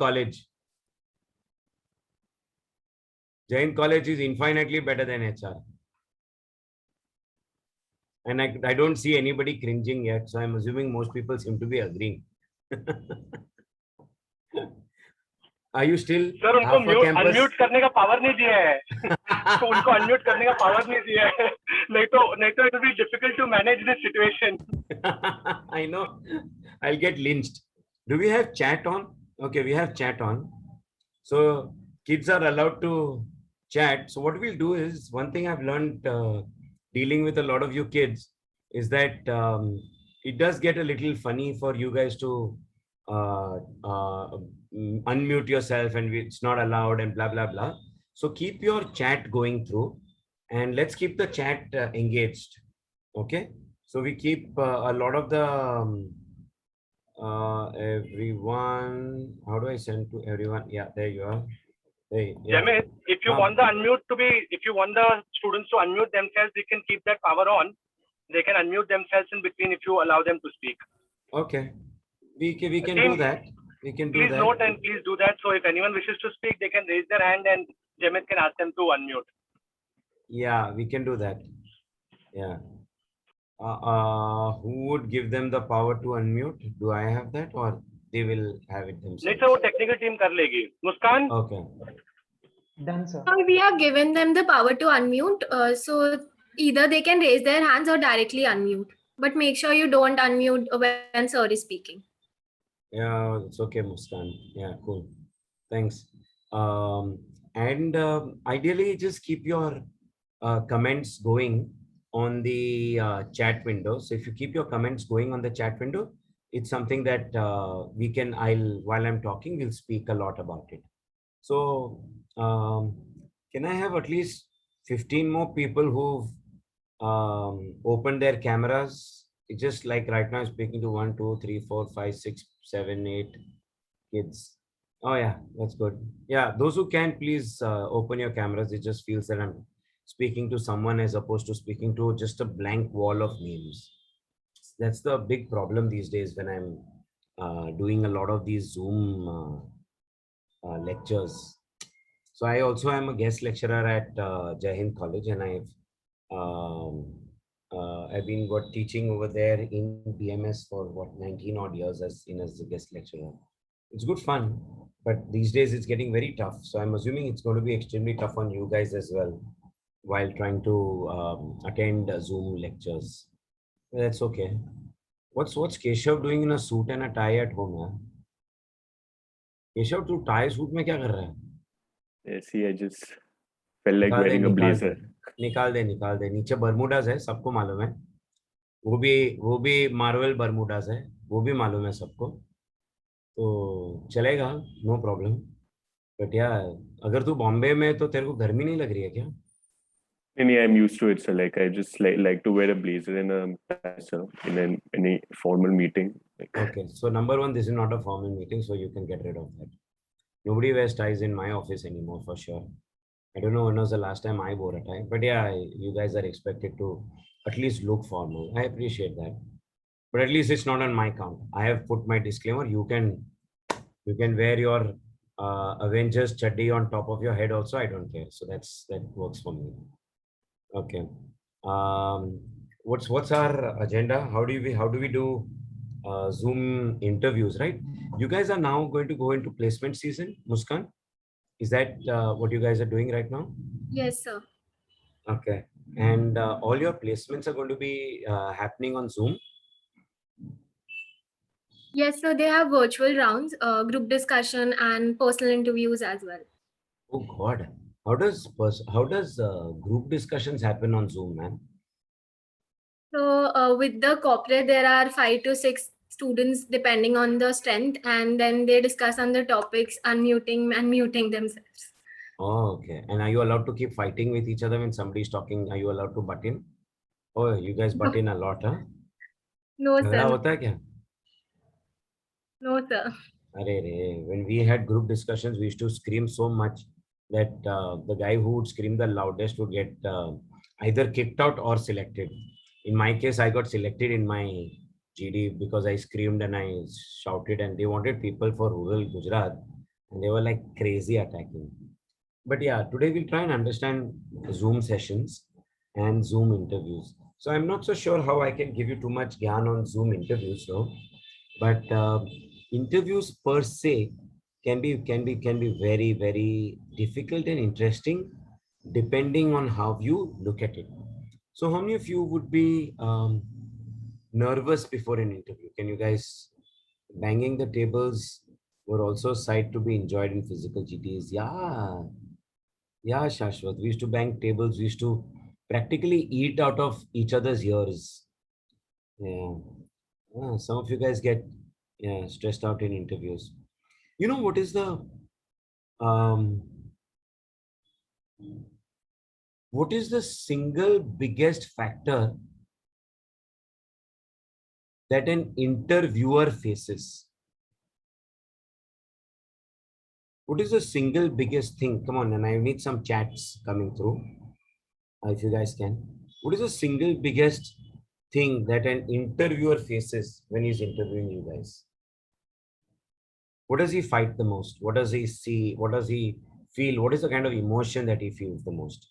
College. Jai Hind College is infinitely better than HR. And I don't see anybody cringing yet. So I'm assuming most people seem to be agreeing. Are you still sir उनको unmute करने का power नहीं दिया है तो उनको unmute करने का पावर नहीं दिया है नहीं तो it will be difficult to manage this situation. I know I'll get lynched. Do we have chat on? Okay, we have chat on. So kids are allowed to chat. So what we'll do is, one thing I've learned dealing with a lot of you kids is that it does get a little funny for you guys to unmute yourself and it's not allowed and blah blah blah. So keep your chat going through and let's keep the chat engaged. Okay, so we keep a lot of the everyone. How do I send to everyone? Yeah, there you are. Hey, yeah. Jamit, if you want the unmute to be, if you want the students to unmute themselves, they can keep that power on. They can unmute themselves in between if you allow them to speak. Okay, we can do that. We can do that. Please note and please do that. So if anyone wishes to speak, they can raise their hand and Jamit can ask them to unmute. Yeah, we can do that. Yeah. Who would give them the power to unmute? Do I have that or they will have it themselves? नहीं sir वो technical team कर लेगी. Muskan? Okay. Done, sir. We have given them the power to unmute. So either they can raise their hands or directly unmute. But make sure you don't unmute when sir is speaking. Yeah, it's okay, Muskan. Yeah, cool. Thanks. And ideally, just keep your comments going on the chat window. So if you keep your comments going on the chat window, it's something that we can, while I'm talking, we'll speak a lot about it. So can I have at least 15 more people who've opened their cameras? It's just like right now I'm speaking to 1, 2, 3, 4, 5, 6, 7, 8 kids. Oh yeah, that's good. Yeah, those who can, please open your cameras. It just feels that I'm speaking to someone as opposed to speaking to just a blank wall of names. That's the big problem these days when I'm doing a lot of these Zoom lectures. So I also am a guest lecturer at Jai Hind College, and I've been teaching over there in BMS for 19 odd years as a guest lecturer. It's good fun, but these days it's getting very tough. So I'm assuming it's going to be extremely tough on you guys as well while trying to attend Zoom lectures. That's okay. What's Keshav doing in a suit and a tie at home? Yeah? Keshav, tu tie suit में क्या कर रहा है? See, I just felt like wearing a blazer. निकाल दे नीचे बर्मुडास है, सबको मालूम है. वो भी मार्वल बर्मुडास है, वो भी मालूम है सबको. तो चलेगा, नो प्रॉब्लम. बट यार अगर तू बॉम्बे में तो तेरे को गर्मी नहीं लग रही है क्या? I'm used to it. So like I just like to wear a blazer in any formal meeting. Okay, so number one, this is not a formal meeting, so you can get rid of that. Nobody wears ties in my office anymore for sure. I don't know when was the last time I wore a tie, but yeah, you guys are expected to at least look formal. I appreciate that, but at least it's not on my count. I have put my disclaimer. You can wear your Avengers chaddi on top of your head also. I don't care. So that works for me. Okay. What's our agenda? How do we do Zoom interviews, right? You guys are now going to go into placement season, Muskan. Is that what you guys are doing right now? Yes, sir. Okay. And all your placements are going to be happening on Zoom? Yes, sir. They have virtual rounds, group discussion and personal interviews as well. Oh God. How does group discussions happen on Zoom, man? So with the corporate, there are 5 to 6 students depending on the strength, and then they discuss on the topics, unmuting and muting themselves. Oh, okay. And are you allowed to keep fighting with each other when somebody's talking? Are you allowed to butt in? Oh, you guys butt in a lot, huh? No, झगड़ा sir. होता है क्या? No, sir. When we had group discussions, we used to scream so much that the guy who would scream the loudest would get either kicked out or selected. In my case, I got selected in my GD because I screamed and I shouted, and they wanted people for rural Gujarat. and they were like crazy attacking. But yeah, today we'll try and understand Zoom sessions and Zoom interviews. So I'm not so sure how I can give you too much gyan on Zoom interviews, though. But interviews per se can be very difficult and interesting depending on how you look at it. So how many of you would be nervous before an interview? Can you guys banging the tables were also a sight to be enjoyed in physical GTs? Yeah, Shashwat. We used to bang tables. We used to practically eat out of each other's ears. Yeah. Some of you guys get stressed out in interviews. You know um, what is the single biggest factor that an interviewer faces? What is the single biggest thing? Come on, and I need some chats coming through. If you guys can. What is the single biggest thing that an interviewer faces when he's interviewing you guys? What does he fight the most? What does he see? What does he feel? What is the kind of emotion that he feels the most?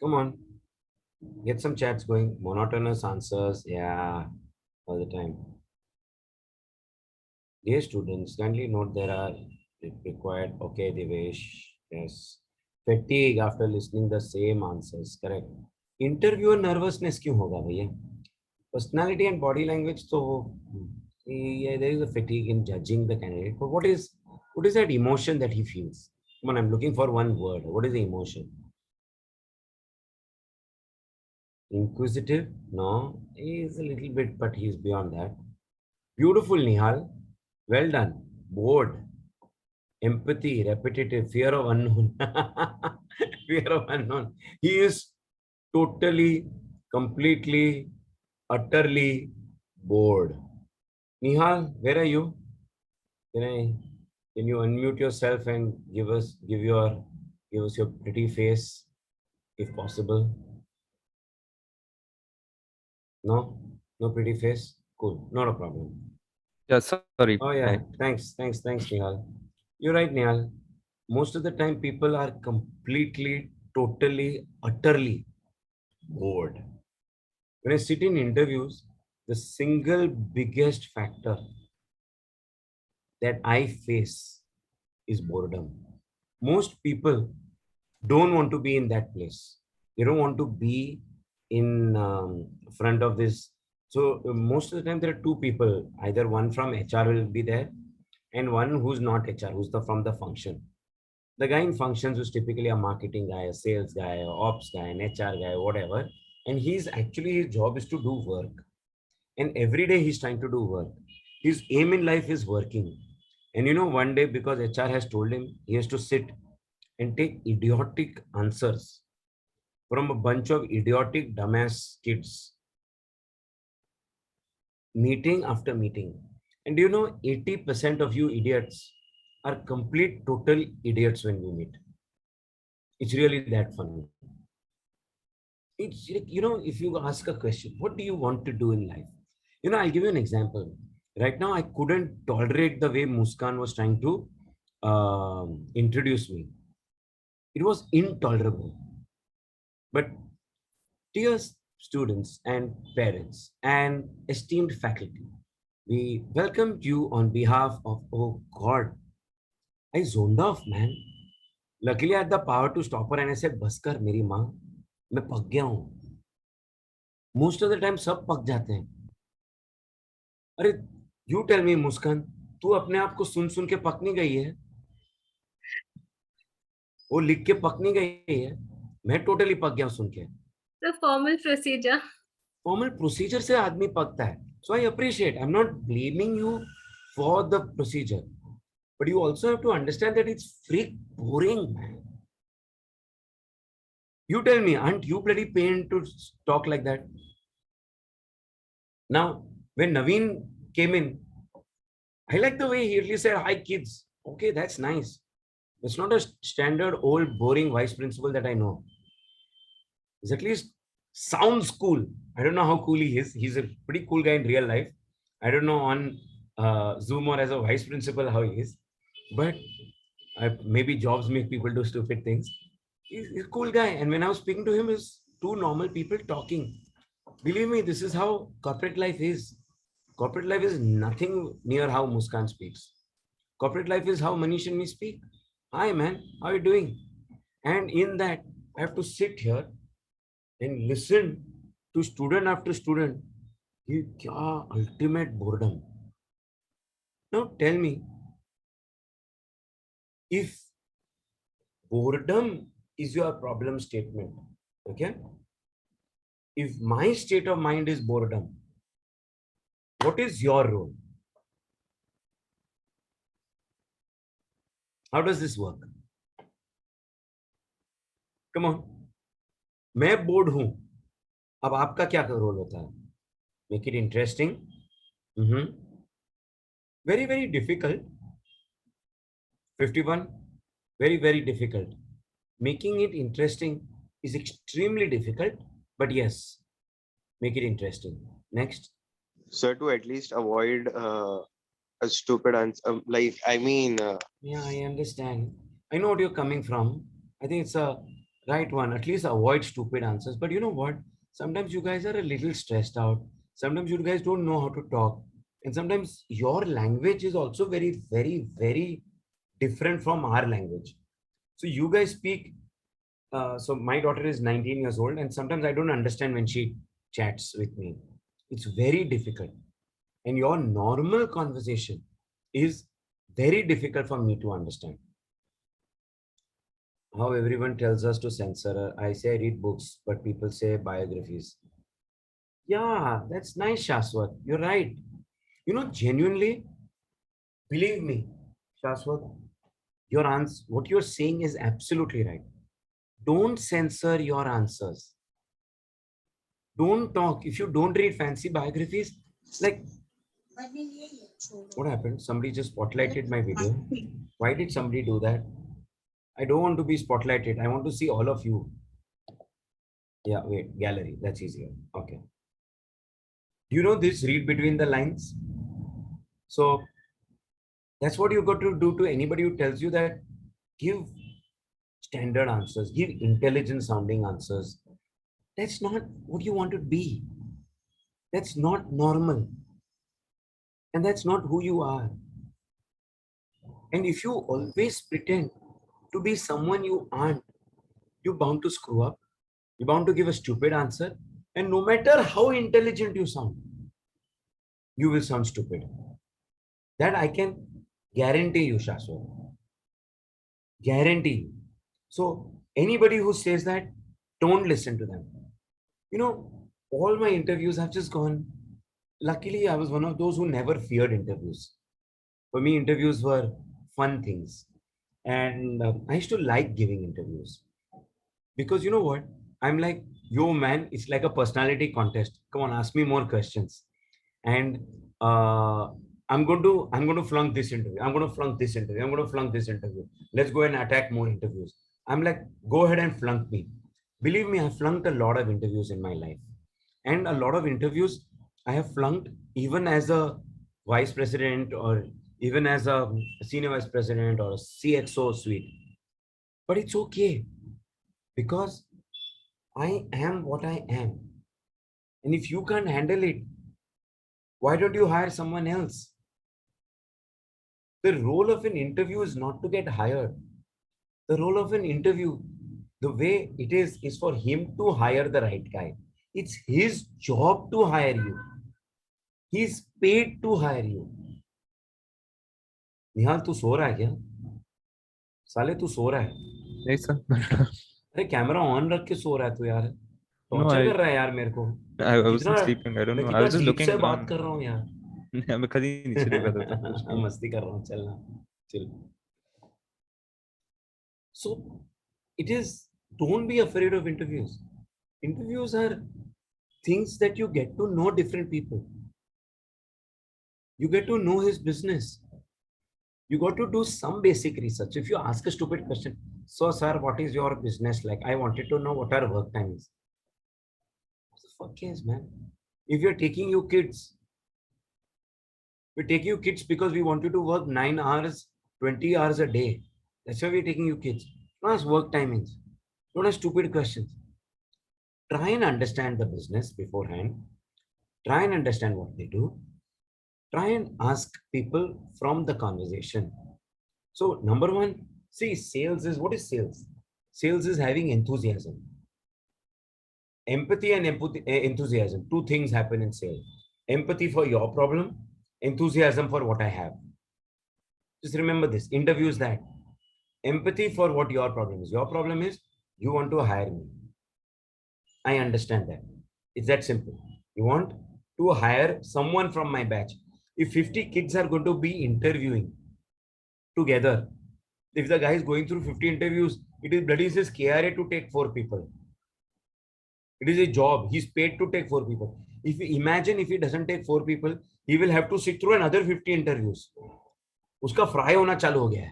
Come on, get some chats going. Monotonous answers, yeah, all the time. Dear students, kindly note there are required. Okay, Devesh, yes. Fatigue after listening the same answers, correct. Interviewer nervousness क्यों होगा भैया? Personality and body language, so yeah, there is a fatigue in judging the candidate. But what is that emotion that he feels? Come on, I'm looking for one word. What is the emotion? Inquisitive? No, he is a little bit, but he's beyond that. Beautiful, Nihal. Well done. Bored. Empathy, repetitive, fear of unknown. Fear of unknown. He is totally, completely, utterly bored. Nihal, where are you? Can you unmute yourself and give us your pretty face, if possible? No, no pretty face. Cool, not a problem. Yeah, sorry. Oh yeah, thanks, Nihal. You're right, Nihal. Most of the time, people are completely, totally, utterly bored. When I sit in interviews, the single biggest factor that I face is boredom. Most people don't want to be in that place. They don't want to be in front of this. So most of the time, there are two people. Either one from HR will be there, and one who's not HR, who's from the function. The guy in functions is typically a marketing guy, a sales guy, a ops guy, an HR guy, whatever. And his job is to do work. And every day he's trying to do work. His aim in life is working. And one day, because HR has told him, he has to sit and take idiotic answers from a bunch of idiotic dumbass kids, meeting after meeting. And 80% of you idiots are complete total idiots when we meet. It's really that funny. It's if you ask a question, what do you want to do in life? I'll give you an example. Right now, I couldn't tolerate the way Muskan was trying to introduce me. It was intolerable. But dear students and parents and esteemed faculty, we welcome you on behalf of, oh God, I zoned off, man. Luckily, I had the power to stop her and I said, Baskar, meri maa, मैं पक गया हूं. Most of the time, सब पक जाते हैं. अरे, you tell me, मुस्कान, तू अपने आप को सुन के पक नहीं गई है? वो लिख के पक नहीं गई है? मैं totally पक गया सुन के. The formal procedure. Formal procedure से आदमी पकता है. So I appreciate. I'm not blaming you for the procedure, but you also have to understand that it's freak boring, man. You tell me, aren't you bloody pained to talk like that? Now, when Naveen came in, I like the way he really said, hi kids. Okay, that's nice. It's not a standard old boring vice principal that I know. He's at least sounds cool. I don't know how cool he is. He's a pretty cool guy in real life. I don't know on Zoom or as a vice principal how he is, but maybe jobs make people do stupid things. He's a cool guy. And when I was speaking to him, it's two normal people talking. Believe me, this is how corporate life is. Corporate life is nothing near how Muskan speaks. Corporate life is how Manish and me speak. Hi, man. How are you doing? And in that, I have to sit here and listen to student after student. ये क्या ultimate boredom. Now tell me, if boredom is your problem statement, okay? If my state of mind is boredom, what is your role? How does this work? Come on. मैं board हूं, अब आपका क्या role होता है? Make it interesting. Very, very difficult. 51, very, very difficult. Making it interesting is extremely difficult, but yes, make it interesting. Next. Sir, to at least avoid a stupid answer, like, I mean, Yeah, I understand. I know what you're coming from. I think it's a right one. At least avoid stupid answers. But you know what? Sometimes you guys are a little stressed out. Sometimes you guys don't know how to talk. And sometimes your language is also very, very, very different from our language. So you guys speak. So my daughter is 19 years old, and sometimes I don't understand when she chats with me. It's very difficult. And your normal conversation is very difficult for me to understand. How everyone tells us to censor. I say I read books, but people say biographies. Yeah, that's nice, Shaswat. You're right. You know, genuinely, believe me, Shaswat, your answer, what you're saying is absolutely right. Don't censor your answers. Don't talk. If you don't read fancy biographies, like, what happened? Somebody just spotlighted my video. Why did somebody do that? I don't want to be spotlighted. I want to see all of you. Yeah, wait, gallery. That's easier. Okay. Do you know this? Read between the lines. So that's what you got to do to anybody who tells you that give standard answers, give intelligent sounding answers. That's not what you want to be. That's not normal. And that's not who you are. And if you always pretend to be someone you aren't, you're bound to screw up. You're bound to give a stupid answer. And no matter how intelligent you sound, you will sound stupid. That I can guarantee you, Shaswat. Guarantee you. So anybody who says that, don't listen to them. You know, all my interviews have just gone. Luckily, I was one of those who never feared interviews. For me, interviews were fun things. And I used to like giving interviews. Because you know what? I'm like, yo, man, it's like a personality contest. Come on, ask me more questions. And I'm going to flunk this interview. I'm going to flunk this interview. I'm going to flunk this interview. Let's go and attack more interviews. I'm like, go ahead and flunk me. Believe me, I flunked a lot of interviews in my life. And a lot of interviews I have flunked even as a vice president or even as a senior vice president or a CXO suite. But it's okay because I am what I am. And if you can't handle it, why don't you hire someone else? The role of an interview is not to get hired. The role of an interview, the way it is for him to hire the right guy. It's his job to hire you. He's paid to hire you. निहाल तू सो रहा है क्या? साले तू सो रहा है? नहीं sir. अरे कैमरा ऑन रख के सो रहा है तू यार. टॉर्चर कर रहा है यार मेरे को. I wasn't sleeping. I don't know. I was just looking. से बात कर रहा हूँ यार. मैं कभी नीचे देखा था. मस्ती कर रहा हूँ. चलना. Chill. So it is, don't be afraid of interviews. Interviews are things that you get to know different people. You get to know his business. You got to do some basic research. If you ask a stupid question, so sir, what is your business like? I wanted to know what our work time is. What the fuck is, man? If you're taking your kids We take you kids because we want you to work 9 hours, 20 hours a day. That's why we're taking you kids. Don't ask work timings. Don't ask stupid questions. Try and understand the business beforehand. Try and understand what they do. Try and ask people from the conversation. So number one, see, sales is, what is sales? Sales is having enthusiasm. Empathy and enthusiasm. Two things happen in sales. Empathy for your problem, enthusiasm for what I have. Just remember this. Interviews that. Empathy for what your problem is. Your problem is you want to hire me. I understand that. It's that simple. You want to hire someone from my batch. If 50 kids are going to be interviewing together, if the guy is going through 50 interviews, it is bloody says KRA to take 4 people. It is a job. He's paid to take 4 people. If you imagine if he doesn't take 4 people, he will have to sit through another 50 interviews. Uska fry hona chalu ho gaya hai.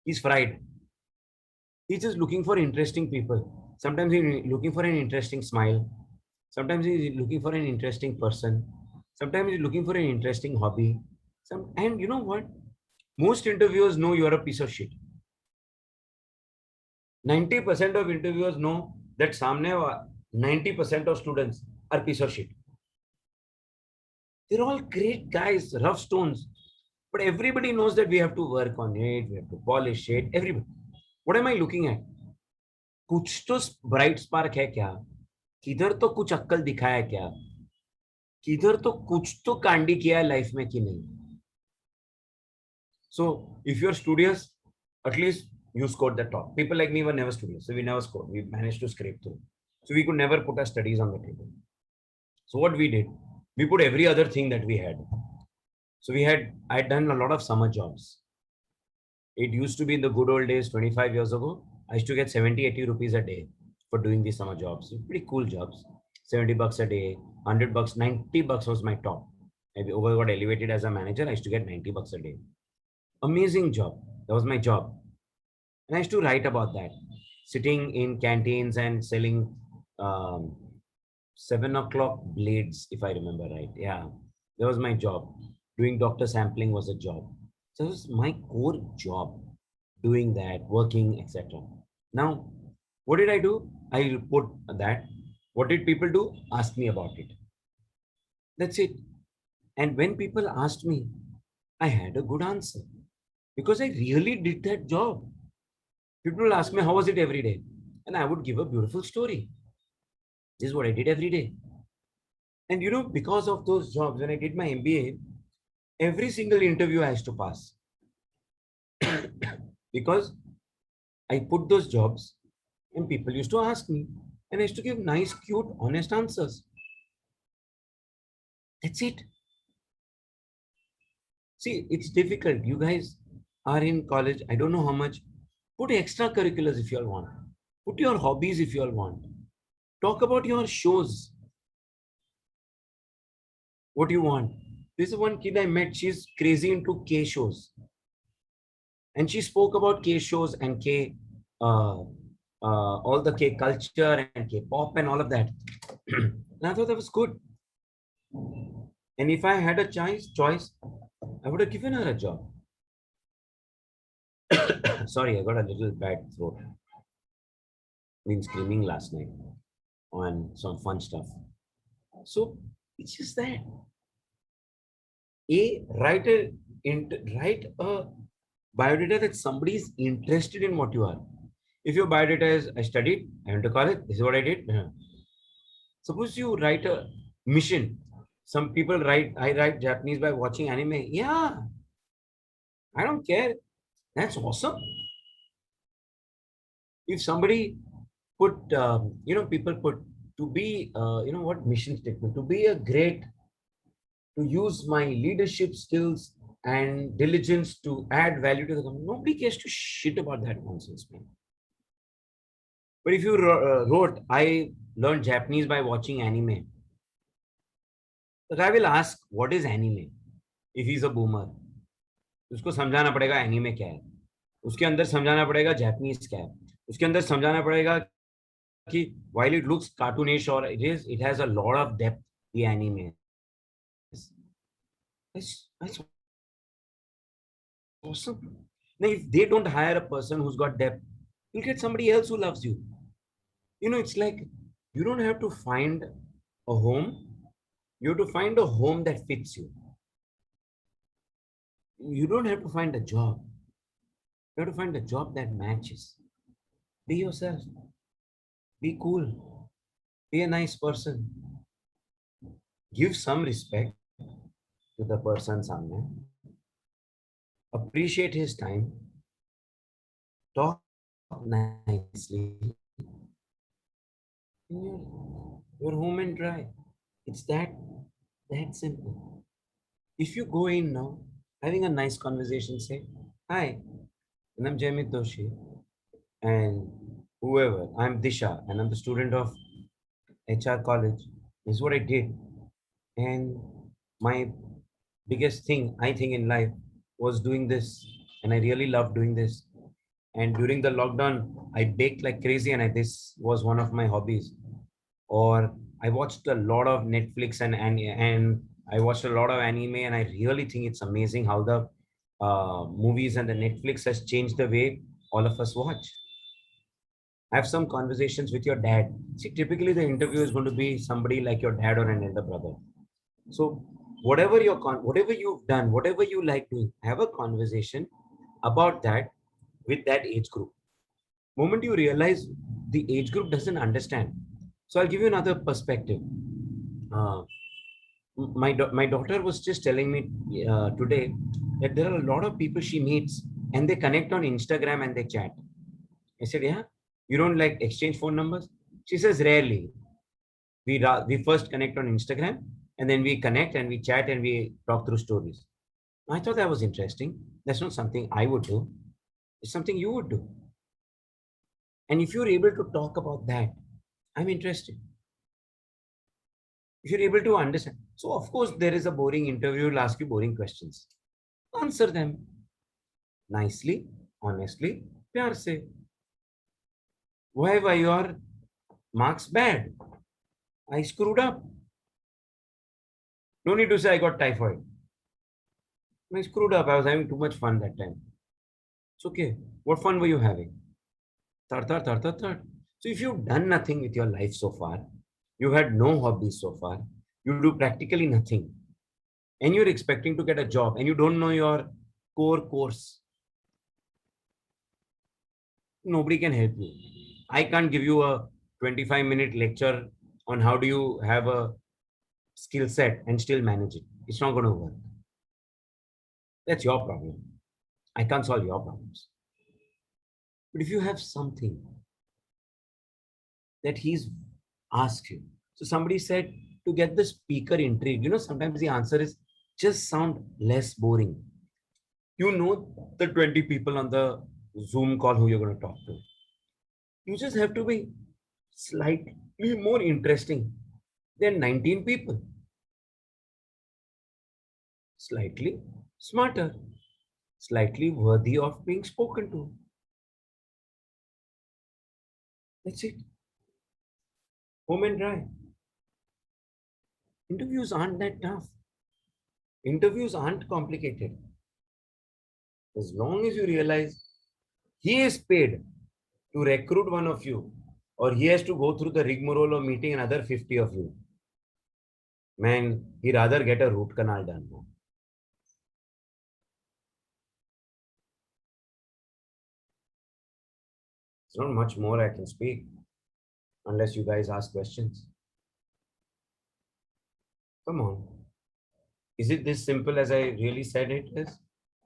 He's fried. He's just looking for interesting people. Sometimes he's looking for an interesting smile. Sometimes he's looking for an interesting person. Sometimes he's looking for an interesting hobby. And you know what? Most interviewers know you are a piece of shit. 90% of interviewers know that 90% of students are piece of shit. They're all great guys, rough stones. But everybody knows that we have to work on it, we have to polish it, everybody. What am I looking at? कुछ तो bright spark है क्या? किधर तो कुछ अक्कल दिखाया क्या? किधर तो कुछ तो कांडी किया है लाइफ में कि नहीं? So if you're studious, at least you scored the top. People like me were never studious, so we never scored. We managed to scrape through. So we could never put our studies on the table. So what we did, we put every other thing that we had. So I had done a lot of summer jobs. It used to be in the good old days, 25 years ago, I used to get 70, 80 rupees a day for doing these summer jobs. Pretty cool jobs. 70 bucks a day, 100 bucks, 90 bucks was my top. I got elevated as a manager. I used to get 90 bucks a day. Amazing job. That was my job. And I used to write about that. Sitting in canteens and selling 7 o'clock blades, if I remember right. Yeah, that was my job. Doing doctor sampling was a job. So it was my core job, doing that, working, etc. Now, what did I do? I report that. What did people do? Ask me about it. That's it. And when people asked me, I had a good answer because I really did that job. People will ask me, how was it every day? And I would give a beautiful story. This is what I did every day. And you know, because of those jobs, when I did my MBA, every single interview I used to pass. Because I put those jobs and people used to ask me and I used to give nice, cute, honest answers. That's it. See, it's difficult. You guys are in college. I don't know how much. Put extracurriculars if you all want. Put your hobbies if you all want. Talk about your shows. What do you want? This is one kid I met. She's crazy into K shows. And she spoke about K shows and all the K culture and K pop and all of that. And I thought that was good. And if I had a choice, I would have given her a job. Sorry, I got a little bad throat. Been screaming last night on some fun stuff. So it's just that. Write a biodata that somebody is interested in what you are. If your biodata is, I studied, I went to college, this is what I did. Suppose you write a mission. Some people write, I write Japanese by watching anime. Yeah, I don't care. That's awesome. If somebody put, people put to be, what mission statement, to be a great, to use my leadership skills and diligence to add value to the company. Nobody cares to shit about that nonsense, man. But if you wrote, I learned Japanese by watching anime, the guy will ask, what is anime? If he's a boomer. उसको समझाना पड़ेगा anime क्या है, उसके अंदर समझाना पड़ेगा Japanese क्या है, उसके अंदर समझाना पड़ेगा कि while it looks cartoonish or it has a lot of depth, the anime. That's awesome. Now, if they don't hire a person who's got depth, you'll get somebody else who loves you. You know, it's like you don't have to find a home. You have to find a home that fits you. You don't have to find a job. You have to find a job that matches. Be yourself. Be cool. Be a nice person. Give some respect to the person samne. Appreciate his time. Talk nicely. You're home and dry. It's that simple. If you go in now, having a nice conversation, say, "Hi, and I'm Jaimit Doshi, and whoever, I'm Disha, and I'm the student of HR college. This is what I did. And my biggest thing, I think, in life was doing this. And I really love doing this. And during the lockdown, I baked like crazy, and this was one of my hobbies. Or I watched a lot of Netflix and I watched a lot of anime, and I really think it's amazing how the movies and the Netflix has changed the way all of us watch. Have some conversations with your dad. See, typically the interview is going to be somebody like your dad or an elder brother. So whatever whatever you've done, whatever you like doing, have a conversation about that with that age group. Moment you realize the age group doesn't understand. So I'll give you another perspective. Uh, my daughter was just telling me today that there are a lot of people she meets and they connect on Instagram and they chat. I said, yeah, you don't like exchange phone numbers? She says, rarely. We first connect on Instagram and then we connect and we chat and we talk through stories. I thought that was interesting. That's not something I would do. It's something you would do. And if you're able to talk about that, I'm interested. If you're able to understand. So of course there is a boring interview, will ask you boring questions. Answer them nicely, honestly, pyar se. Why were your marks bad? I screwed up. No need to say I got typhoid. I screwed up. I was having too much fun that time. It's okay. What fun were you having? Third. So if you've done nothing with your life so far, you had no hobbies so far, you do practically nothing, and you're expecting to get a job and you don't know your core course, nobody can help you. I can't give you a 25-minute lecture on how do you have a skill set and still manage it. It's not going to work. That's your problem. I can't solve your problems. But if you have something that he's asked you, so somebody said to get the speaker intrigued, sometimes the answer is just sound less boring. You know the 20 people on the Zoom call who you're going to talk to. You just have to be slightly more interesting than 19 people. Slightly smarter, slightly worthy of being spoken to. That's it. Home and dry. Interviews aren't that tough. Interviews aren't complicated. As long as you realize he is paid to recruit one of you, or he has to go through the rigmarole of meeting another 50 of you, man, he'd rather get a root canal done. There's not much more I can speak unless you guys ask questions. Come on. Is it this simple as I really said it is?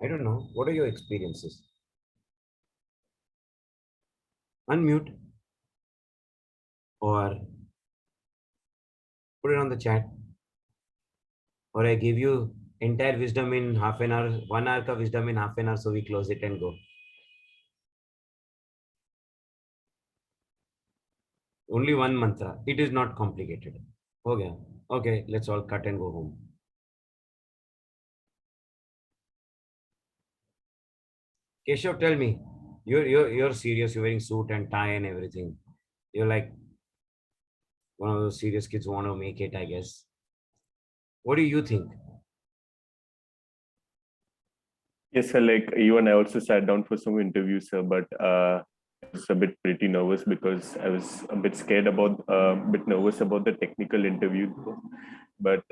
I don't know. What are your experiences? Unmute or put it on the chat, or I give you entire wisdom in half an hour, 1 hour ka wisdom in half an hour, so we close it and go. Only one mantra. It is not complicated. Okay. Okay, let's all cut and go home. Keshav, tell me, you're serious. You're wearing suit and tie and everything. You're like one of those serious kids who want to make it, I guess. What do you think? Yes, sir. Like even I also sat down for some interviews, sir, but I was a bit pretty nervous because I was a bit scared about, bit nervous about the technical interview. But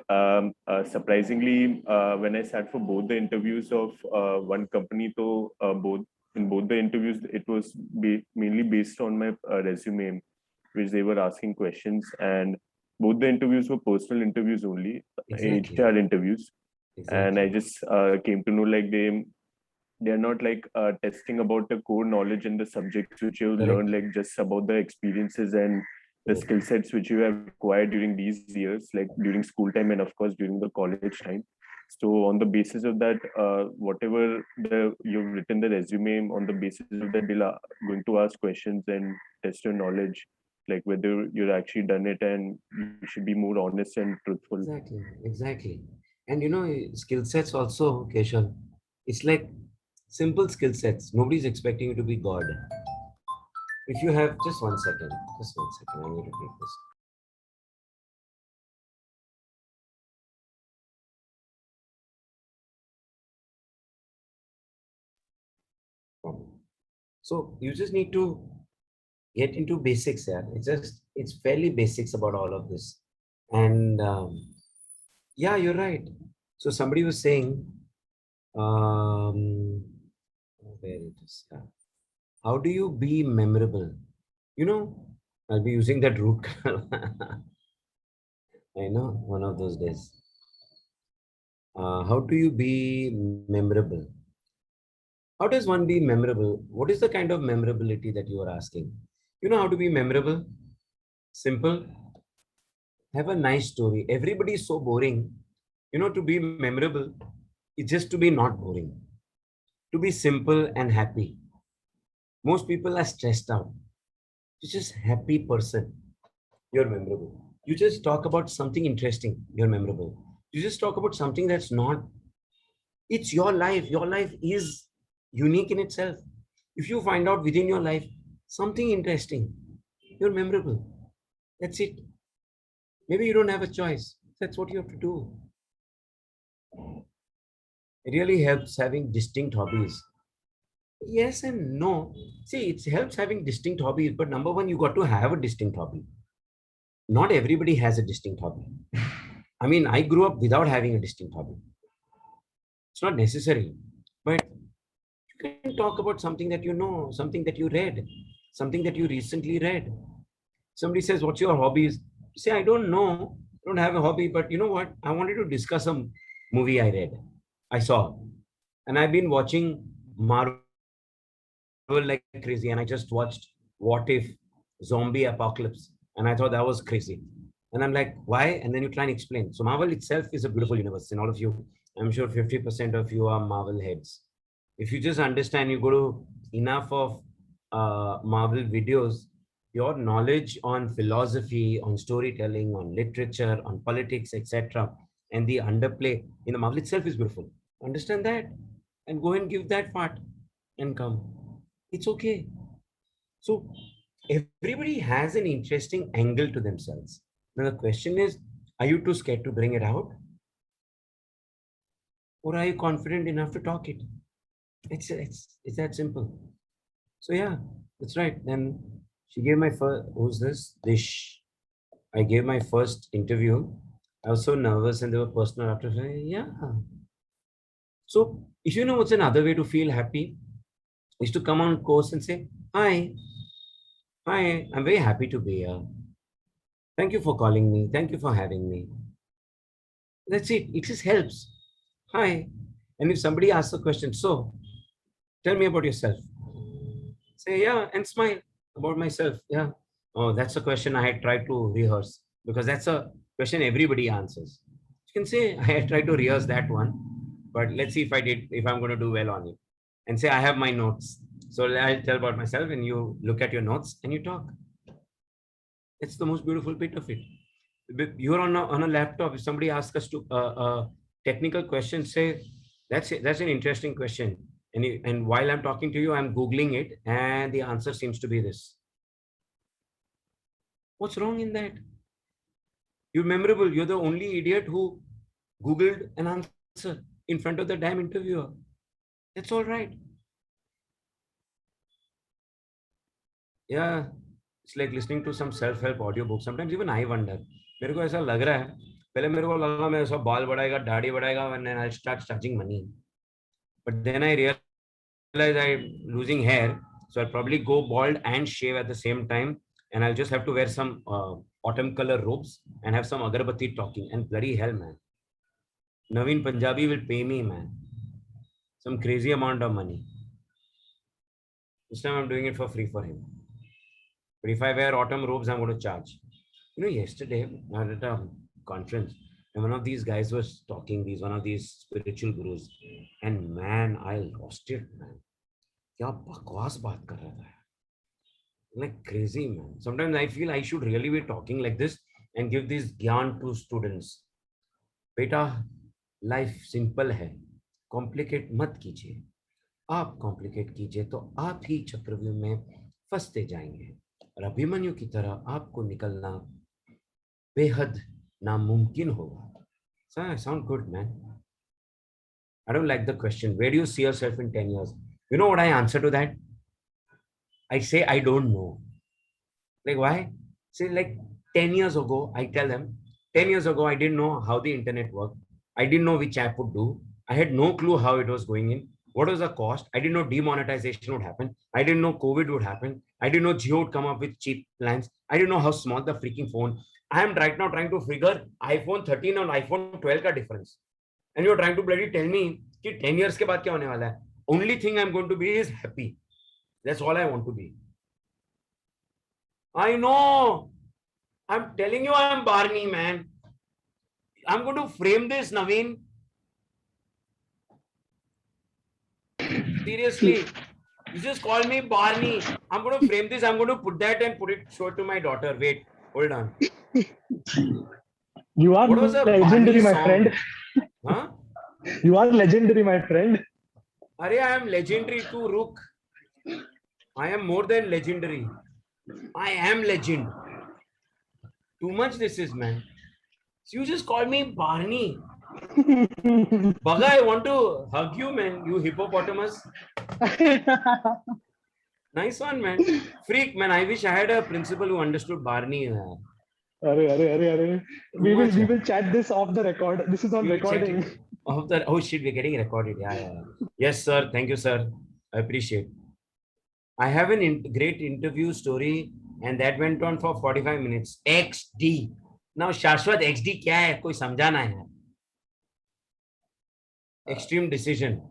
surprisingly, when I sat for both the interviews of one company, so both in both the interviews, it was mainly based on my resume, which they were asking questions, and both the interviews were personal interviews only, Exactly. HR interviews. And I Exactly. just came to know like they're not like testing about the core knowledge and the subjects which you Correct. learn, like just about the experiences and the Correct. skill sets which you have acquired during these years, like during school time and of course during the college time. So on the basis of that, whatever you've written the resume, on the basis of that they'll going to ask questions and test your knowledge, like whether you've actually done it, and you should be more honest and truthful. Exactly. Exactly. And skill sets also, Keshav, it's like simple skill sets. Nobody's expecting you to be God. If you have just 1 second, I need to take this. So you just need to get into basics, yeah. It's fairly basics about all of this. And yeah, you're right. So somebody was saying, where it is, yeah. How do you be memorable? I'll be using that root canal. I know, one of those days. How do you be memorable? How does one be memorable? What is the kind of memorability that you are asking? You know how to be memorable? Simple. Have a nice story. Everybody is so boring. To be memorable is just to be not boring. To be simple and happy. Most people are stressed out. You're just happy person. You're memorable. You just talk about something interesting. You're memorable. You just talk about something that's not. It's your life. Your life is unique in itself. If you find out within your life something interesting, you're memorable. That's it. Maybe you don't have a choice. That's what you have to do. It really helps having distinct hobbies. Yes and no. See, it helps having distinct hobbies, but number one, you got to have a distinct hobby. Not everybody has a distinct hobby. I mean, I grew up without having a distinct hobby. It's not necessary, but you can talk about something that you know, something that you read, something that you recently read. Somebody says, "What's your hobbies?" You say, "I don't know. I don't have a hobby, but you know what? I wanted to discuss a movie I read, I saw, and I've been watching Marvel like crazy, and I just watched What If Zombie Apocalypse, and I thought that was crazy. And I'm like, why? And then you try and explain. So Marvel itself is a beautiful universe, and all of you, I'm sure 50% of you are Marvel heads. If you just understand, you go to enough of Marvel videos, your knowledge on philosophy, on storytelling, on literature, on politics, etc., and the underplay in the Marvel itself is beautiful. Understand that, and go and give that part, and come. It's okay. So everybody has an interesting angle to themselves. Now the question is, are you too scared to bring it out? Or are you confident enough to talk it? It's that simple. So yeah, that's right. Then she gave my first, who's this? Dish. I gave my first interview. I was so nervous and they were personal after saying, yeah. So if you know what's another way to feel happy is to come on course and say, hi, I'm very happy to be here. Thank you for calling me. Thank you for having me. That's it. It just helps. Hi. And if somebody asks a question, so tell me about yourself. Say, yeah, and smile about myself. Yeah. Oh, that's a question I had tried to rehearse because that's a question everybody answers. You can say, I had tried to rehearse that one, but let's see if I'm going to do well on it. And say, I have my notes. So I'll tell about myself and you look at your notes and you talk. It's the most beautiful bit of it. You're on a laptop. If somebody asks us to a technical question, say, that's an interesting question. And while I'm talking to you, I'm Googling it and the answer seems to be this. What's wrong in that? You're memorable. You're the only idiot who Googled an answer in front of the damn interviewer. That's all right. Yeah, it's like listening to some self-help audiobook. Sometimes even I wonder. मेरे को ऐसा लग रहा है, पहले मेरे को लगा मैं ऐसा बाल बढ़ाएगा, दाढ़ी बढ़ाएगा, and then I'll start charging money. But then I realized I'm losing hair, so I'll probably go bald and shave at the same time, and I'll just have to wear some autumn color robes and have some agarbatti talking. And bloody hell, man, Naveen Punjabi will pay me, man, some crazy amount of money. This time I'm doing it for free for him. But if I wear autumn robes, I'm going to charge. You know, yesterday I was at a conference and one of these guys was talking, one of these spiritual gurus, and man, I lost it, man. क्या बकवास बात कर रहा था, like crazy, man. Sometimes I feel I should really be talking like this and give this gyan to students. बेटा, life simple है, complicate मत कीजिए. आप complicate कीजिए तो आप ही चक्रव्यूह में फंसते जाएंगे और अभिमन्यु की तरह आपको निकलना बेहद नामुमकिन होगा. So I sound good, man. I don't like the question. Where do you see yourself in 10 years? You know what I answer to that? I say, I don't know. Like, why? Say, like 10 years ago, I tell them, 10 years ago, I didn't know how the internet worked. I didn't know which app would do. I had no clue how it was going in. What was the cost? I didn't know demonetization would happen. I didn't know COVID would happen. I didn't know Jio would come up with cheap plans. I didn't know how small the freaking phone. I am right now trying to figure iPhone 13 and iPhone 12 का difference. And you're trying to bloody tell me कि 10 years के बाद क्या होने वाला है? Only thing I'm going to be is happy. That's all I want to be. I know. I'm telling you, I'm Barney, man. I'm going to frame this, Naveen. Seriously. You just call me Barney. I'm going to frame this. I'm going to put that and show it to my daughter. Wait, hold on. You are What was a legendary, Barney my song? friend. Huh? You are legendary, my friend. Arey, I am legendary too, Rook. I am more than legendary. I am legend. Too much this is, man. So you just call me Barney. Baga, I want to hug you, man. You hippopotamus. Nice one, man. Freak, man. I wish I had a principal who understood Barney. Arre. We will chat this off the record. This is on We will recording. check it. Oh shit, we're getting recorded. Yeah. Yes, sir. Thank you, sir. I appreciate. I have a great interview story and that went on for 45 minutes. XD. Now, Shashwat, XD क्या है? कोई समझाना है? Extreme decision.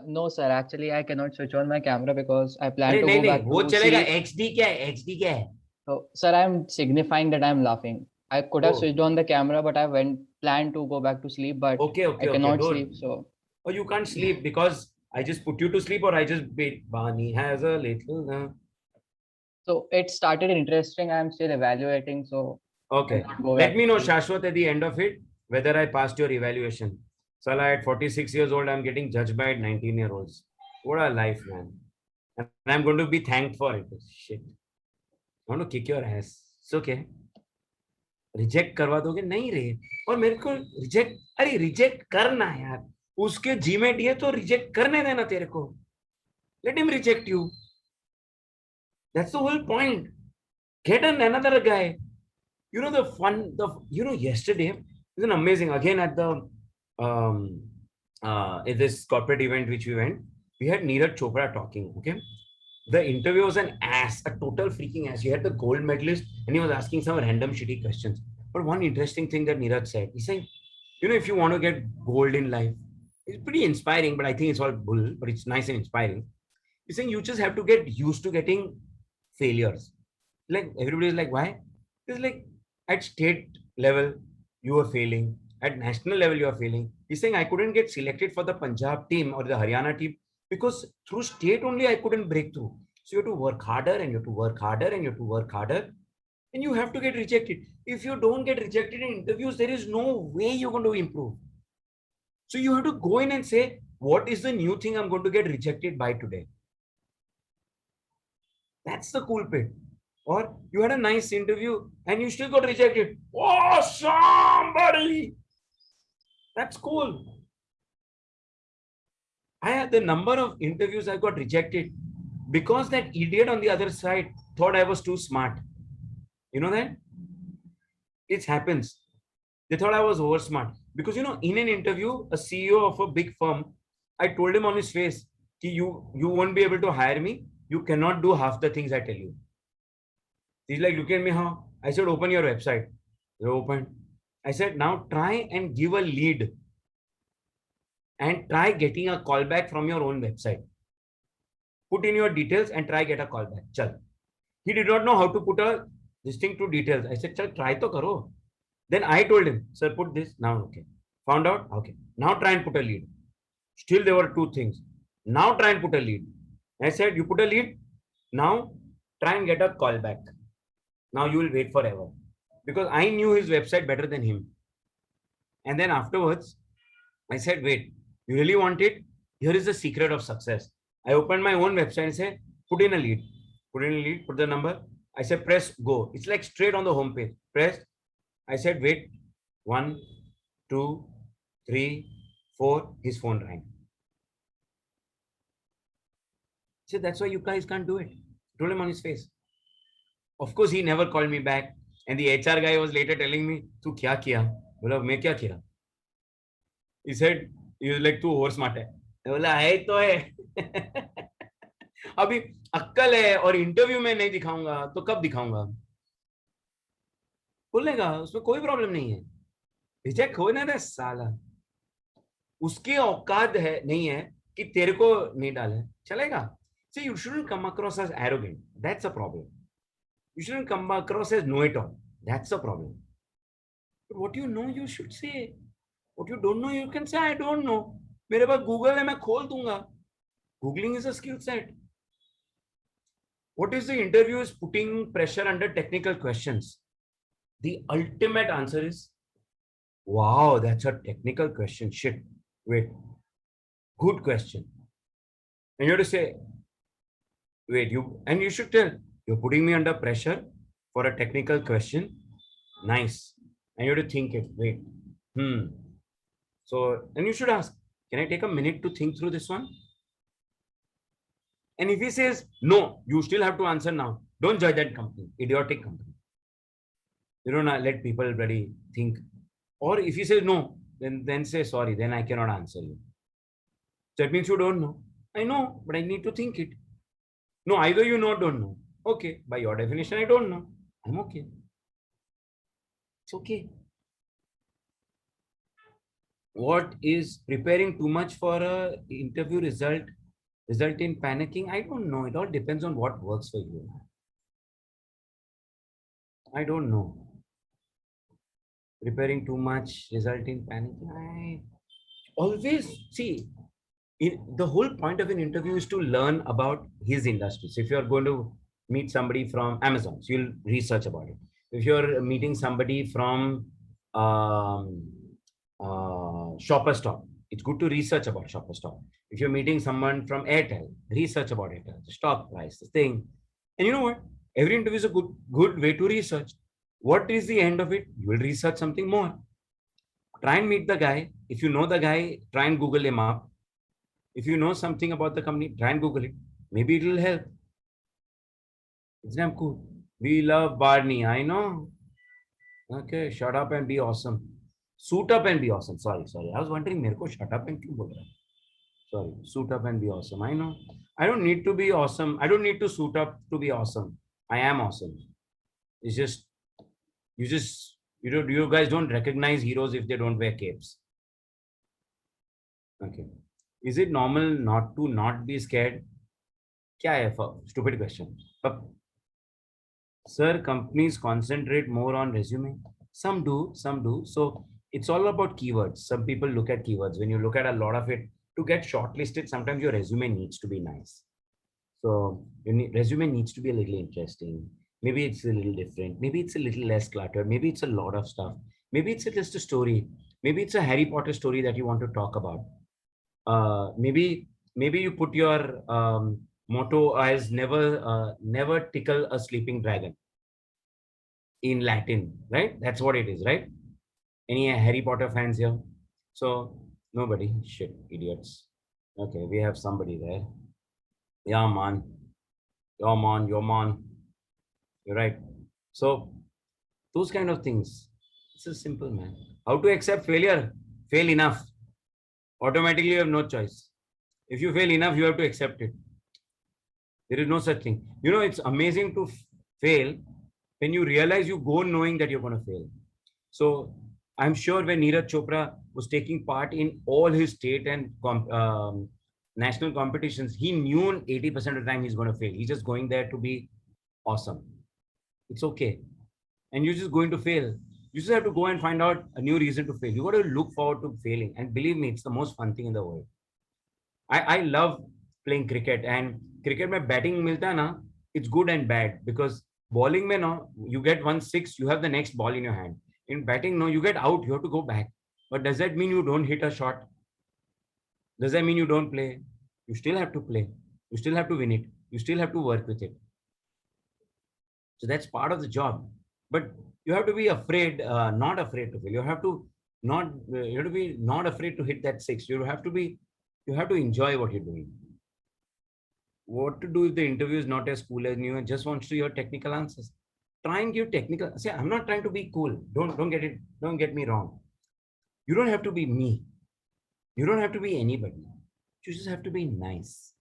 No, sir. Actually, I cannot switch on my camera because I plan to नहीं, go back वो to चलेगा. sleep. XD क्या है? XD क्या है? So, sir, I'm signifying that I'm laughing. I could have Oh. switched on the camera, but I planned to go back to sleep, but Okay. I cannot Good. sleep. So, Or you can't sleep because I just put you to sleep or I just wait. Barney has a little. so it started interesting. I'm still evaluating. So, Okay. I cannot go Let back me to know, sleep. Shashwat, at the end of it, whether I passed your evaluation. Salah, at 46 years old, I'm getting judged by 19-year-olds. What a life, man. And I'm going to be thanked for it. Shit. I want to kick your ass. It's okay. Reject करवा दोगे? नहीं रे. और मेरे को reject, अरे reject करना यार. उसके Gmail ये तो reject करने देना तेरे को. Let him reject you. That's the whole point. Get another guy. You know yesterday it was an amazing, again at the at this corporate event which we went, we had Neeraj Chopra talking. Okay, the interview was an ass, a total freaking ass. He had the gold medalist and he was asking some random shitty questions. But one interesting thing that Neeraj said, he's saying, you know, if you want to get gold in life, it's pretty inspiring, but I think it's all bull, but it's nice and inspiring. He's saying you just have to get used to getting failures. Like everybody is like, why? It's like at state level, you are failing. At national level, you are failing. He's saying I couldn't get selected for the Punjab team or the Haryana team because through state only I couldn't break through. So you have to work harder and you have to work harder and you have to work harder. And you have to get rejected. If you don't get rejected in interviews, there is no way you're going to improve. So you have to go in and say, what is the new thing I'm going to get rejected by today? That's the cool bit. Or you had a nice interview and you still got rejected. Oh, somebody! That's cool. I had the number of interviews I got rejected because that idiot on the other side thought I was too smart. You know that? It happens. They thought I was over smart. Because, you know, in an interview, a CEO of a big firm, I told him on his face, you won't be able to hire me. You cannot do half the things I tell you. He's like, look at me, how? I said, open your website. They opened. I said, now try and give a lead and try getting a callback from your own website. Put in your details and try get a callback. Chal. He did not know how to put this thing to details. I said, chal, try to karo. Then I told him, sir, put this. Now, okay. Found out? Okay. Now try and put a lead. Still, there were two things. Now try and put a lead. I said, you put a lead. Now try and get a callback. Now you will wait forever. Because I knew his website better than him. And then afterwards, I said, wait, you really want it? Here is the secret of success. I opened my own website and said, put in a lead. Put in a lead, put the number. I said, press go. It's like straight on the home page. Press. I said, wait. 1, 2, 3, 4. His phone rang. I said, that's why you guys can't do it. I told him on his face. Of course, he never called me back. And the HR guy was later telling me, "Tu kya kiya?" बोला, मैं क्या किया? He said, he was like, तू और smart है. बोला, है तो है. अभी अक्कल है और इंटरव्यू में नहीं दिखाऊंगा तो कब दिखाऊंगा? बोलेगा, उसमें कोई प्रॉब्लम नहीं है. रिजेक्ट हो ना साला. उसके औकात है नहीं है कि तेरे को नहीं डाले. चलेगा. So you shouldn't come across as arrogant. That's a problem. You shouldn't come across as know-it-all. That's a problem. But what you know, you should say. What you don't know, you can say, I don't know. मेरे पास Google है, मैं खोल दूंगा. Googling is a skill set. What is the interview is putting pressure under technical questions? The ultimate answer is, wow, that's a technical question. Shit, wait. Good question. And you have to say, wait, you should tell, you're putting me under pressure for a technical question. Nice. And you have to think it. Wait. So, and you should ask, can I take a minute to think through this one? And if he says no, you still have to answer now. Don't judge that company, idiotic company. You don't let people really think. Or if he says no, then say sorry, then I cannot answer you. So that means you don't know. I know, but I need to think it. No, either you know or don't know. Okay, by your definition, I don't know. I'm okay. It's okay. What is preparing too much for a interview result in panicking? I don't know. It all depends on what works for you. I don't know. Preparing too much result in panicking. I always see. The whole point of an interview is to learn about his industry. So if you're going to meet somebody from Amazon, so you'll research about it. If you're meeting somebody from Shopper Stop, it's good to research about Shopper Stop. If you're meeting someone from Airtel, research about Airtel, the stock price, the thing. And you know what? Every interview is a good way to research. What is the end of it? You will research something more. Try and meet the guy. If you know the guy, try and Google him up. If you know something about the company, try and Google it. Maybe it will help. It's damn cool. We love Barney. I know. Okay, shut up and be awesome. Suit up and be awesome. Sorry. I was wondering, मेरे को shut up and क्यों बोल रहा है? Sorry, suit up and be awesome. I know. I don't need to be awesome. I don't need to suit up to be awesome. I am awesome. It's just, you guys don't recognize heroes if they don't wear capes. Okay. Is it normal not to be scared? Kya hai? Stupid question. Sir, companies concentrate more on resume. Some do. So it's all about keywords. Some people look at keywords. When you look at a lot of it, to get shortlisted, sometimes your resume needs to be nice. So your resume needs to be a little interesting. Maybe it's a little different. Maybe it's a little less cluttered. Maybe it's a lot of stuff. Maybe it's just a story. Maybe it's a Harry Potter story that you want to talk about. Maybe you put your motto as never tickle a sleeping dragon in Latin, right? That's what it is, right? Any Harry Potter fans here? So nobody, shit, idiots. Okay, we have somebody there. Yeah, man. Your man, your man. You're right. So those kind of things. It's a simple, man. How to accept failure? Fail enough. Automatically you have no choice. If you fail enough, you have to accept it. There is no such thing. You know, it's amazing to fail when you realize you go knowing that you're going to fail. So I'm sure when Neeraj Chopra was taking part in all his state and national competitions, he knew 80% of the time he's going to fail. He's just going there to be awesome. It's okay. And you're just going to fail. You just have to go and find out a new reason to fail. You got to look forward to failing. And believe me, it's the most fun thing in the world. I love playing cricket, and cricket mein batting milta hai na, it's good and bad, because bowling mein no, you get 1 6, you have the next ball in your hand. In batting, no, you get out, you have to go back. But does that mean you don't hit a shot? Does that mean you don't play? You still have to play. You still have to win it. You still have to work with it. So that's part of the job. But you have to be afraid, not afraid to fail. You have to you have to be not afraid to hit that 6. You have to enjoy what you're doing. What to do if the interview is not as cool as you and just wants to hear technical answers? Try and give technical. See, I'm not trying to be cool. Don't get me wrong. You don't have to be me. You don't have to be anybody. You just have to be nice.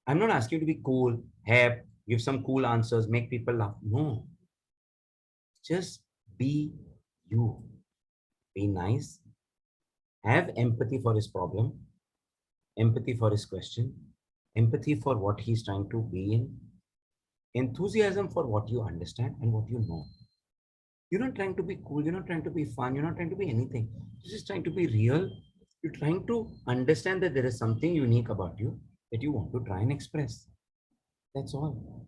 I'm not asking you to be cool, hip, give some cool answers, make people laugh. No. Just be you. Be nice. Have empathy for his problem, empathy for his question, empathy for what he's trying to be in, enthusiasm for what you understand and what you know. You're not trying to be cool, you're not trying to be fun, you're not trying to be anything. You're just trying to be real. You're trying to understand that there is something unique about you that you want to try and express. That's all.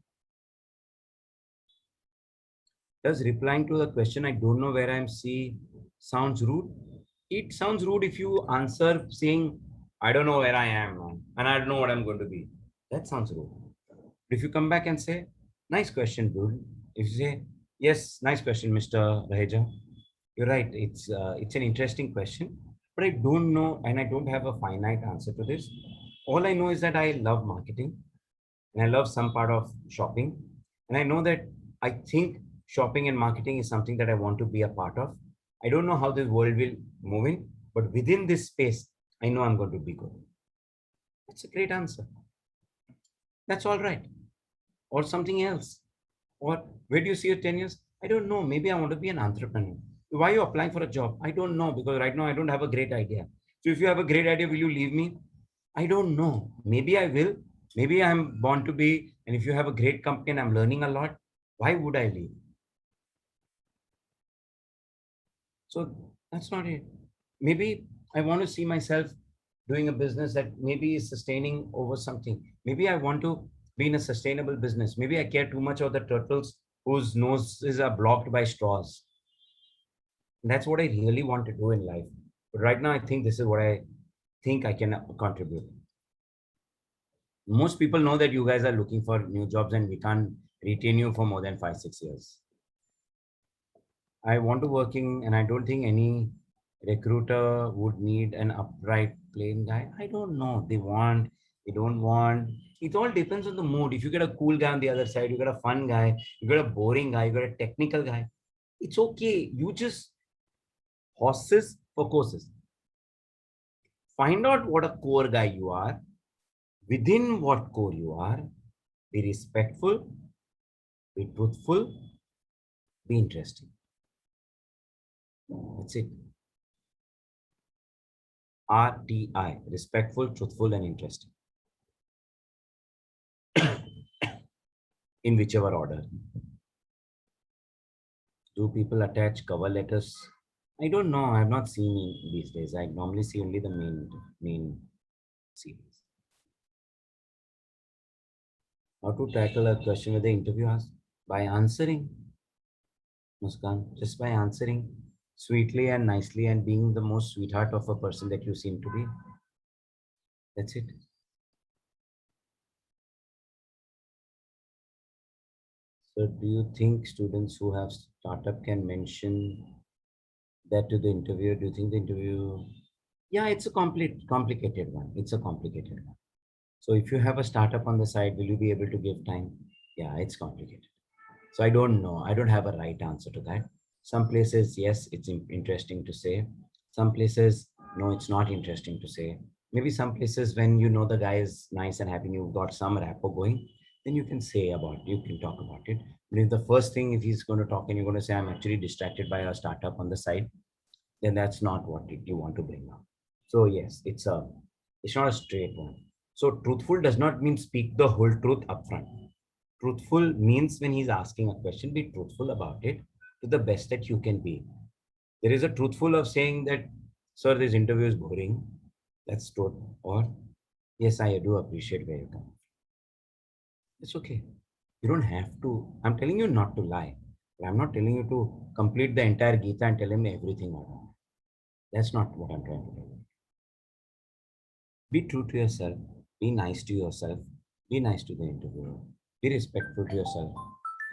Does replying to the question, I don't know where I'm seeing, sounds rude? It sounds rude if you answer saying, I don't know where I am, man, and I don't know what I'm going to be. That sounds rude. But if you come back and say, nice question, dude. If you say, yes, nice question, Mr. Raheja. You're right. It's an interesting question, but I don't know, and I don't have a finite answer to this. All I know is that I love marketing, and I love some part of shopping, and I know that I think shopping and marketing is something that I want to be a part of. I don't know how this world will move in, but within this space, I know I'm going to be good. That's a great answer. That's all right. Or something else. Or where do you see your 10 years? I don't know. Maybe I want to be an entrepreneur. Why are you applying for a job? I don't know, because right now I don't have a great idea. So if you have a great idea, will you leave me? I don't know. Maybe I will. Maybe I'm born to be. And if you have a great company and I'm learning a lot, why would I leave? So that's not it. Maybe I want to see myself doing a business that maybe is sustaining over something. Maybe I want to be in a sustainable business. Maybe I care too much about the turtles whose noses are blocked by straws. And that's what I really want to do in life. But right now, I think this is what I think I can contribute. Most people know that you guys are looking for new jobs and we can't retain you for more than 5-6 years. I want to working, and I don't think any recruiter would need an upright, plain guy. I don't know. They want, they don't want. It all depends on the mood. If you get a cool guy on the other side, you get a fun guy, you get a boring guy, you get a technical guy. It's okay. You just horses for courses. Find out what a core guy you are. Within what core you are, be respectful, be truthful, be interesting. That's it. RTI, respectful, truthful, and interesting. In whichever order. Do people attach cover letters? I don't know. I have not seen these days. I normally see only the main series. How to tackle a question with the interview asks? By answering. Muskan, just by answering sweetly and nicely and being the most sweetheart of a person that you seem to be. That's it. So do you think students who have startup can mention that to the interviewer? Do you think the interview Yeah, it's a complicated one. It's a complicated one. So if you have a startup on the side, will you be able to give time? Yeah, it's complicated. So I don't know. I don't have a right answer to that. Some places, yes, it's interesting to say. Some places, no, it's not interesting to say. Maybe some places, when you know the guy is nice and happy, you've got some rapport going, then you can say about it, you can talk about it. But if the first thing, if he's going to talk and you're going to say, I'm actually distracted by a startup on the side, then that's not what you want to bring up. So yes, it's not a straight one. So truthful does not mean speak the whole truth upfront. Truthful means when he's asking a question, be truthful about it to the best that you can be. There is a truthful of saying that, sir, this interview is boring. That's true. Or, yes, I do appreciate where you come. It's okay. You don't have to. I'm telling you not to lie. But I'm not telling you to complete the entire Gita and tell him everything about it. That's not what I'm trying to do. Be true to yourself. Be nice to yourself. Be nice to the interviewer. Be respectful to yourself.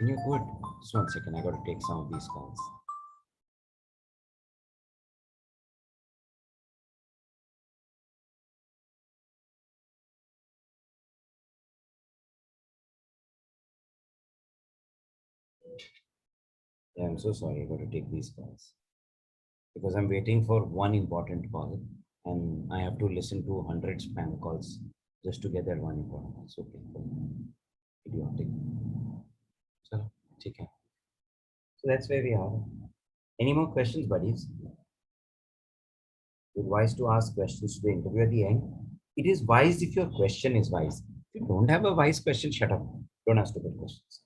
And you're good. Just 1 second. I got to take some of these calls. Yeah, I'm so sorry. I got to take these calls because I'm waiting for one important call and I have to listen to 100 spam calls just to get that one important call. It's okay. Idiotic. So, take care. So that's where we are. Any more questions, buddies? It's wise to ask questions to the interview at the end. It is wise if your question is wise. If you don't have a wise question, shut up. Don't ask stupid questions.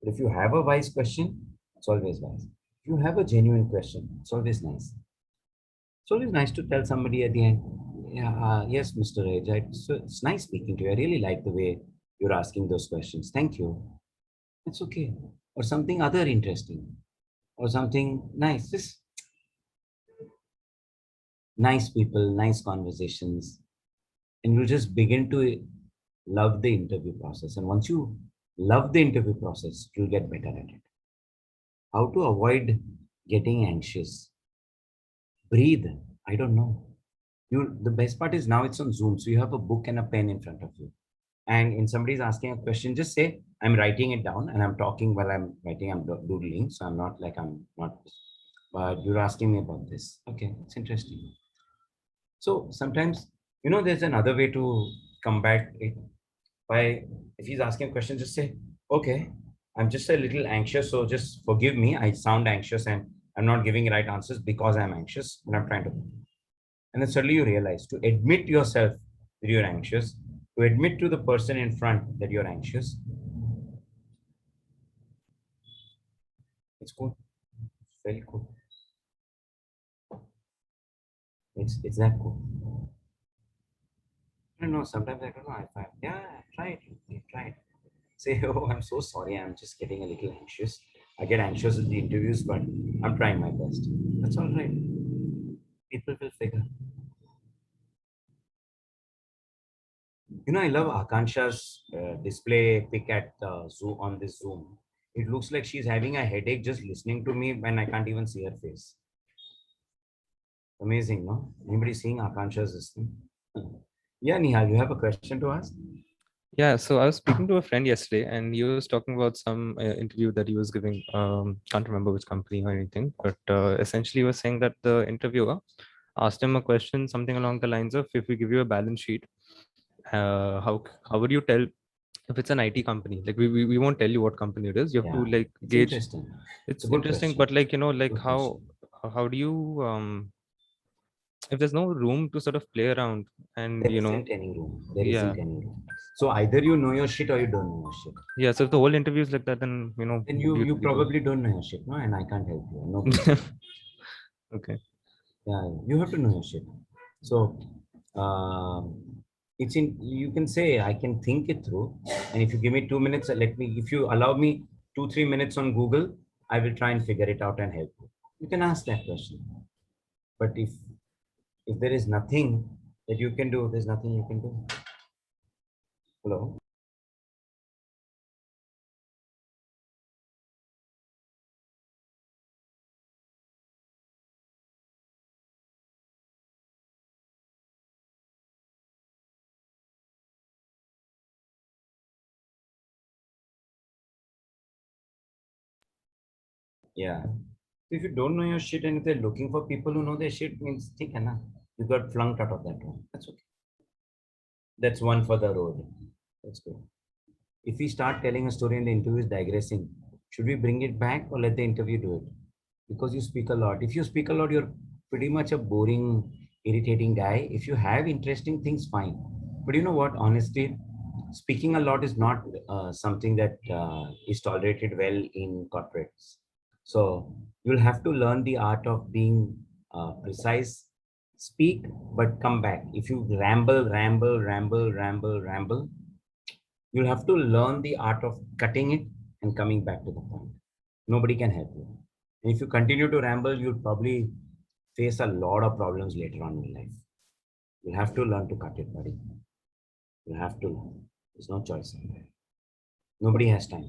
But if you have a wise question, it's always wise. If you have a genuine question, it's always nice. It's always nice to tell somebody at the end, yeah, yes, Mr. Raj, it's nice speaking to you. I really like the way you're asking those questions. Thank you. It's okay. Or something other interesting. Or something nice. Just nice people, nice conversations. And you just begin to love the interview process. And once you love the interview process, you'll get better at it. How to avoid getting anxious? Breathe. I don't know. The best part is now it's on Zoom, so you have a book and a pen in front of you. And in somebody's asking a question, just say, I'm writing it down and I'm talking while I'm writing, I'm doodling. So I'm not like I'm not, but you're asking me about this. Okay, it's interesting. So sometimes, there's another way to combat it by, if he's asking a question, just say, okay, I'm just a little anxious, so just forgive me. I sound anxious and I'm not giving right answers because I'm anxious, but I'm trying to. And then suddenly you realize to admit yourself that you're anxious, to admit to the person in front that you're anxious, it's good. It's very good. It's that good. I don't know. Sometimes I don't know. Yeah, try it. Try it. Say, oh, I'm so sorry. I'm just getting a little anxious. I get anxious in the interviews, but I'm trying my best. That's all right. People will figure. I love Akansha's display pic at Zoom on this Zoom. It looks like she's having a headache just listening to me when I can't even see her face. Amazing, no? Anybody seeing Akansha's this thing? Yeah, Nihal, you have a question to ask? Yeah, so I was speaking to a friend yesterday, and he was talking about some interview that he was giving. Can't remember which company or anything, but essentially, he was saying that the interviewer asked him a question, something along the lines of, "If we give you a balance sheet, how would you tell if it's an IT company? Like we won't tell you what company it is. You have to Yeah, like it's gauge. interesting. It's It's a good interesting, question. but like like Good question. how do you if there's no room to sort of play around and There isn't any room. There yeah. isn't any room. So either you know your shit or you don't know your shit. Yeah, so if the whole interview is like that, then Then what do you you really do? probably don't know your shit, no? And I can't help you. No question. Okay. Yeah, you have to know your shit. So it's in, you can say I can think it through, and if you give me 2 minutes, if you allow me 2-3 minutes on Google, I will try and figure it out and help you. You can ask that question. But if there is nothing that you can do, there's nothing you can do. Hello. Yeah. If you don't know your shit and if they're looking for people who know their shit, means think na, you got flunked out of that one. That's okay. That's one for the road. That's good. If we start telling a story and the interview is digressing, should we bring it back or let the interview do it? Because you speak a lot. If you speak a lot, you're pretty much a boring, irritating guy. If you have interesting things, fine. But you know what? Honestly, speaking a lot is not something that is tolerated well in corporates. So you'll have to learn the art of being precise. Speak, but come back. If you ramble, you'll have to learn the art of cutting it and coming back to the point. Nobody can help you. And if you continue to ramble, you'll probably face a lot of problems later on in life. You'll have to learn to cut it, buddy. You'll have to learn. There's no choice. Nobody has time.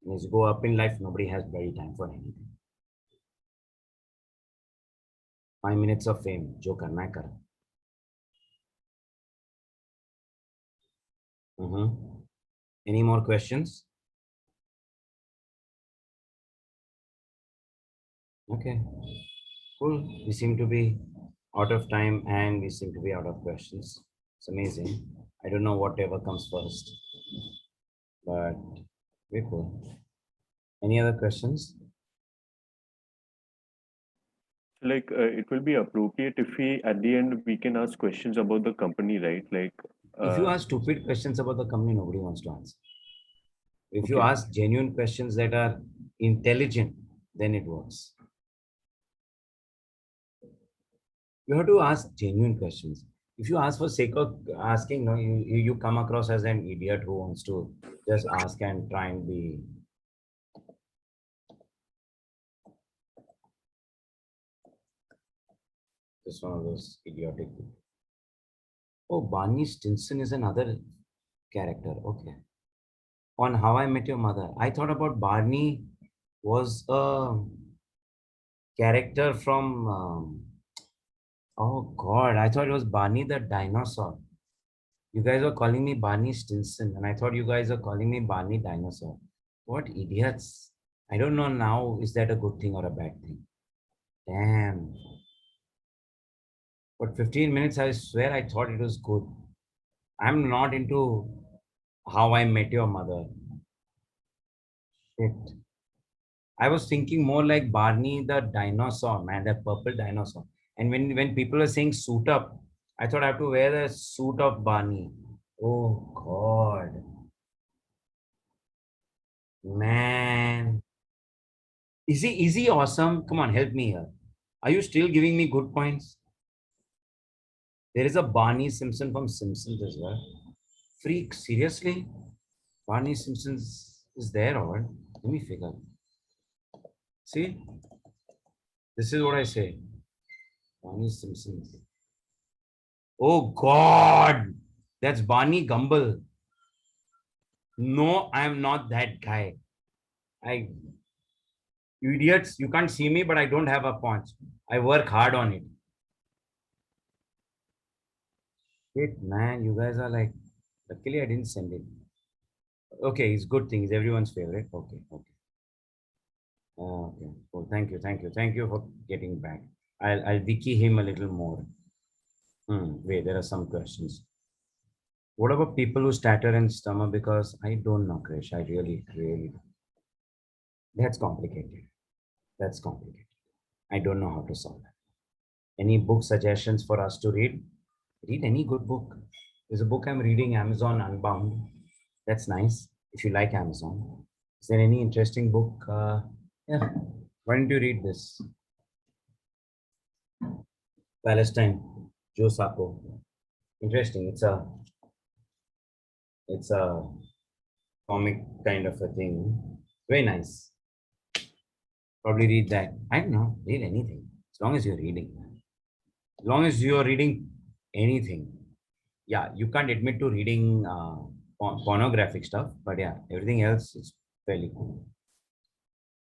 And as you go up in life, nobody has very time for anything. 5 minutes of fame, jo karna hai kar. Any more questions? Okay, cool. We seem to be out of time and we seem to be out of questions. It's amazing. I don't know whatever comes first, but very cool. Any other questions? Like it will be appropriate if we at the end we can ask questions about the company, right? Like if you ask stupid questions about the company, nobody wants to answer. If you Okay. ask genuine questions that are intelligent, then it works. You have to ask genuine questions. If you ask for sake of asking, no, you come across as an idiot who wants to just ask and try and be. Just one of those idiotic people. Oh, Barney Stinson is another character. Okay. On How I Met Your Mother, I thought about Barney was a character from. Oh God, I thought it was Barney the dinosaur. You guys were calling me Barney Stinson, and I thought you guys are calling me Barney Dinosaur. What idiots. I don't know now, is that a good thing or a bad thing? Damn. But 15 minutes, I swear I thought it was good. I'm not into How I Met Your Mother. Shit. I was thinking more like Barney the dinosaur, man, that purple dinosaur. And when people are saying suit up, I thought I have to wear the suit of Barney. Oh God. Man. Is he awesome? Come on, help me here. Are you still giving me good points? There is a Barney Simpson from Simpsons as well. Freak, seriously? Barney Simpson is there or what? Let me figure. See? This is what I say. Barney Simpson. Oh God! That's Barney Gumble. No, I am not that guy. You idiots, you can't see me, but I don't have a paunch. I work hard on it. Shit, man, you guys are like, luckily I didn't send it. Okay, it's good thing. It's everyone's favorite. Okay. Okay, cool. Thank you for getting back. I'll wiki him a little more. Wait, there are some questions. What about people who stutter and stammer? Because I don't know, Krish. I really don't. That's complicated. I don't know how to solve that. Any book suggestions for us to read? Read any good book. There's a book I'm reading, Amazon Unbound. That's nice. If you like Amazon. Is there any interesting book? Yeah. Why don't you read this? Palestine, Joe Sacco. Interesting. It's a comic kind of a thing. Very nice. Probably read that. I don't know. Read anything. As long as you're reading. As long as you're reading anything. Yeah, you can't admit to reading pornographic stuff, but yeah, everything else is fairly cool.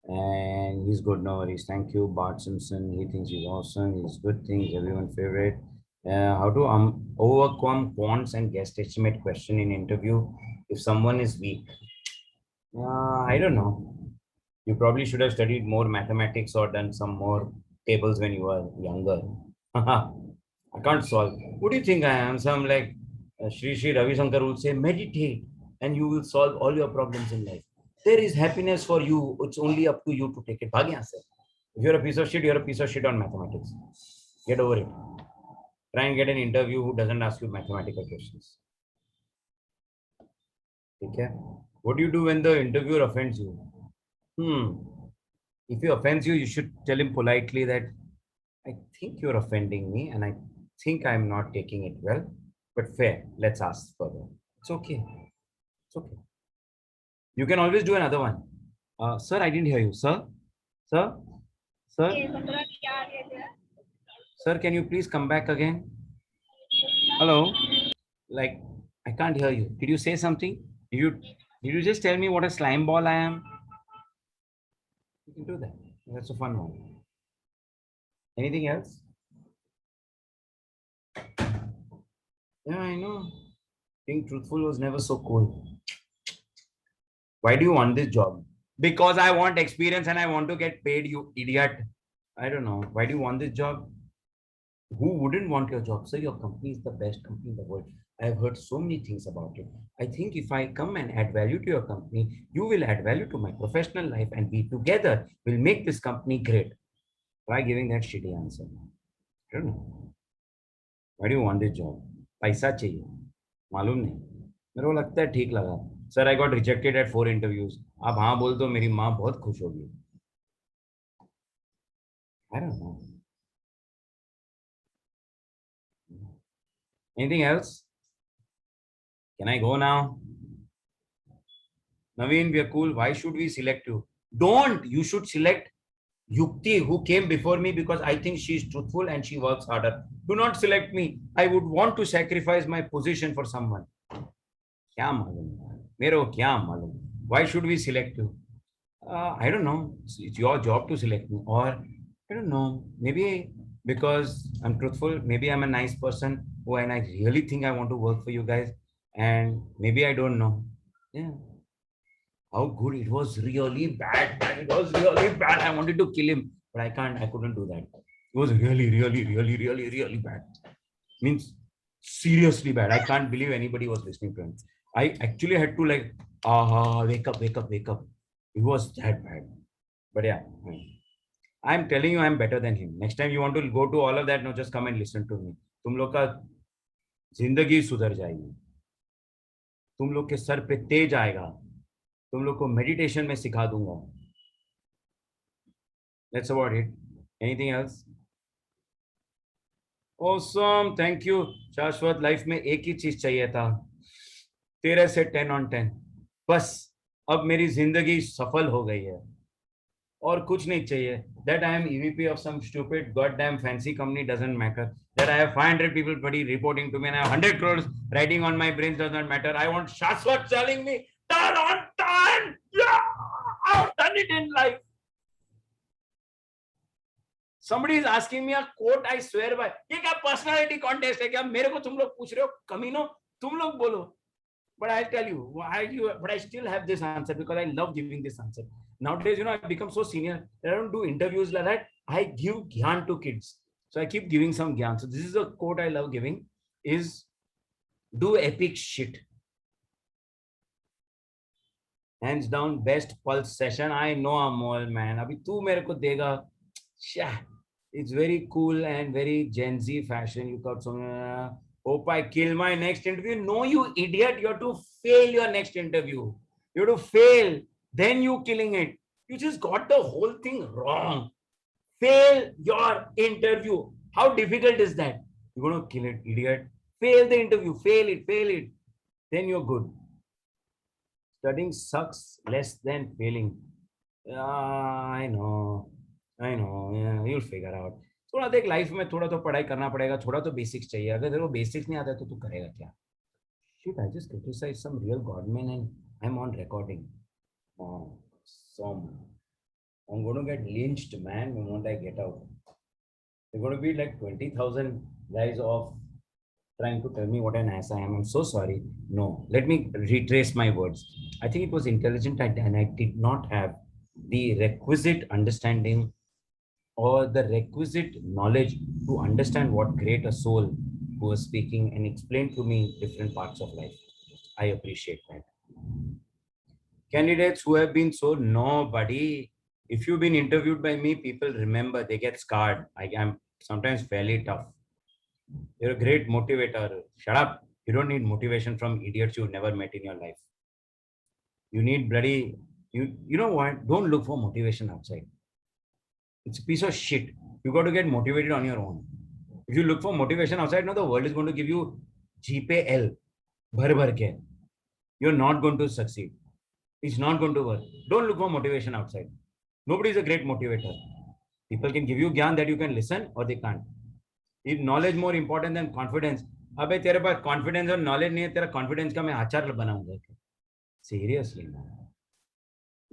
And he's good, no worries. Thank you, Bart Simpson. He thinks he's awesome. He's good things, everyone favorite. How to overcome quants and guest estimate question in interview if someone is weak? I don't know. You probably should have studied more mathematics or done some more tables when you were younger. I can't solve. What do you think I am? Some like Sri Ravi Shankar would say, meditate and you will solve all your problems in life. There is happiness for you. It's only up to you to take it. Bhag yahan se. If you're a piece of shit, you're a piece of shit on mathematics. Get over it. Try and get an interview who doesn't ask you mathematical questions. Okay? What do you do when the interviewer offends you? If he offends you, you should tell him politely that I think you're offending me and I think I'm not taking it well, but fair. Let's ask further. It's okay. It's okay. You can always do another one. Sir, I didn't hear you. Sir? Sir? Sir? Sir, can you please come back again? Hello? Like, I can't hear you. Did you say something? Did you just tell me what a slime ball I am? You can do that. That's a fun one. Anything else? Yeah, I know. Being truthful was never so cool. Why do you want this job? Because I want experience and I want to get paid, you idiot. I don't know. Why do you want this job? Who wouldn't want your job? Sir, your company is the best company in the world. I have heard so many things about it. I think if I come and add value to your company, you will add value to my professional life and we together will make this company great. Try giving that shitty answer. I don't know. Why do you want this job? पैसा चाहिए. मालूम नहीं. मेरे को लगता है ठीक लगा. Sir, I got rejected at 4 interviews. आप हाँ बोल दो मेरी माँ बहुत खुश होगी. I don't know. Anything else? Can I go now? Naveen, we are cool. Why should we select you? Don't. You should select Yukti, who came before me because I think she is truthful and she works harder. Do not select me. I would want to sacrifice my position for someone. Kya malum? Mero kya malum? Why should we select you? I don't know. It's your job to select me. Or, I don't know. Maybe because I'm truthful. Maybe I'm a nice person and I really think I want to work for you guys. And maybe I don't know. Yeah. How good it was really bad. It was really bad. I wanted to kill him, but I couldn't do that. It was really bad. Means seriously bad. I can't believe anybody was listening to him. I actually had to like, wake up. It was that bad. But yeah, I'm telling you, I'm better than him. Next time you want to go to all of that, no, just come and listen to me. तुम लोग का जिंदगी सुधर जाएगी. तुम लोग के sir पे तेज आएगा. तुम लोग को मेडिटेशन में सिखा दूंगा. That's about it. Anything else? Awesome. Thank you. शाश्वत लाइफ में एक ही चीज चाहिए था. 13 से 10 on 10. बस अब मेरी जिंदगी सफल हो गई है. और कुछ नहीं चाहिए. That I am EVP of some stupid goddamn fancy company doesn't matter. That I have 500 people reporting to me and I have 100 crores riding on my brains doesn't matter. I want Shashwat telling me, turn on time. Yeah, I've done it in life. Somebody is asking me a quote I swear by. ये क्या personality contest है क्या? मेरे को तुम लोग पूछ रहे हो कमीनो? तुम लोग बोलो. But I'll tell you, but I still have this answer because I love giving this answer. Nowadays, I've become so senior that I don't do interviews like that. I give gyan to kids. So I keep giving some gyan. So this is a quote I love giving is do epic shit. Hands down, best pulse session. I know Amol, man. Abhi tu mere ko dega. It's very cool and very Gen Z fashion. You got some, hope I kill my next interview. No, you idiot. You have to fail your next interview. You have to fail. Then you killing it. You just got the whole thing wrong. Fail your interview. How difficult is that? You're going to kill it, idiot. Fail the interview. Fail it. Then you're good. Studying sucks less than failing. I know. Yeah, you'll figure out. थोड़ा देख life में थोड़ा तो पढ़ाई करना पड़ेगा. थोड़ा तो बेसिक्स चाहिए. अगर तेरे को बेसिक्स नहीं आता तो तू करेगा क्या? Shit, I just criticized some real godman and I'm on recording. I'm going to get lynched, man, the moment I get out. There are going to be like 20,000 guys off trying to tell me what an ass I am. I'm so sorry. No, let me retrace my words. I think it was intelligent and I did not have the requisite understanding or the requisite knowledge to understand what great a soul who was speaking and explained to me different parts of life. I appreciate that. Candidates who have been so, no, buddy, if you've been interviewed by me, people remember, they get scarred. I am sometimes fairly tough. You're a great motivator. Shut up. You don't need motivation from idiots you've never met in your life. You need bloody, you know what? Don't look for motivation outside. It's a piece of shit. You got to get motivated on your own. If you look for motivation outside, now the world is going to give you GPL. Bhar bhar ke. You're not going to succeed. It's not going to work. Don't look for motivation outside. Nobody is a great motivator. People can give you gyan that you can listen or they can't. Is knowledge more important than confidence? अबे तेरे पास confidence और knowledge नहीं है, तेरा confidence का मैं आचार बनाऊंगा क्या? Seriously man.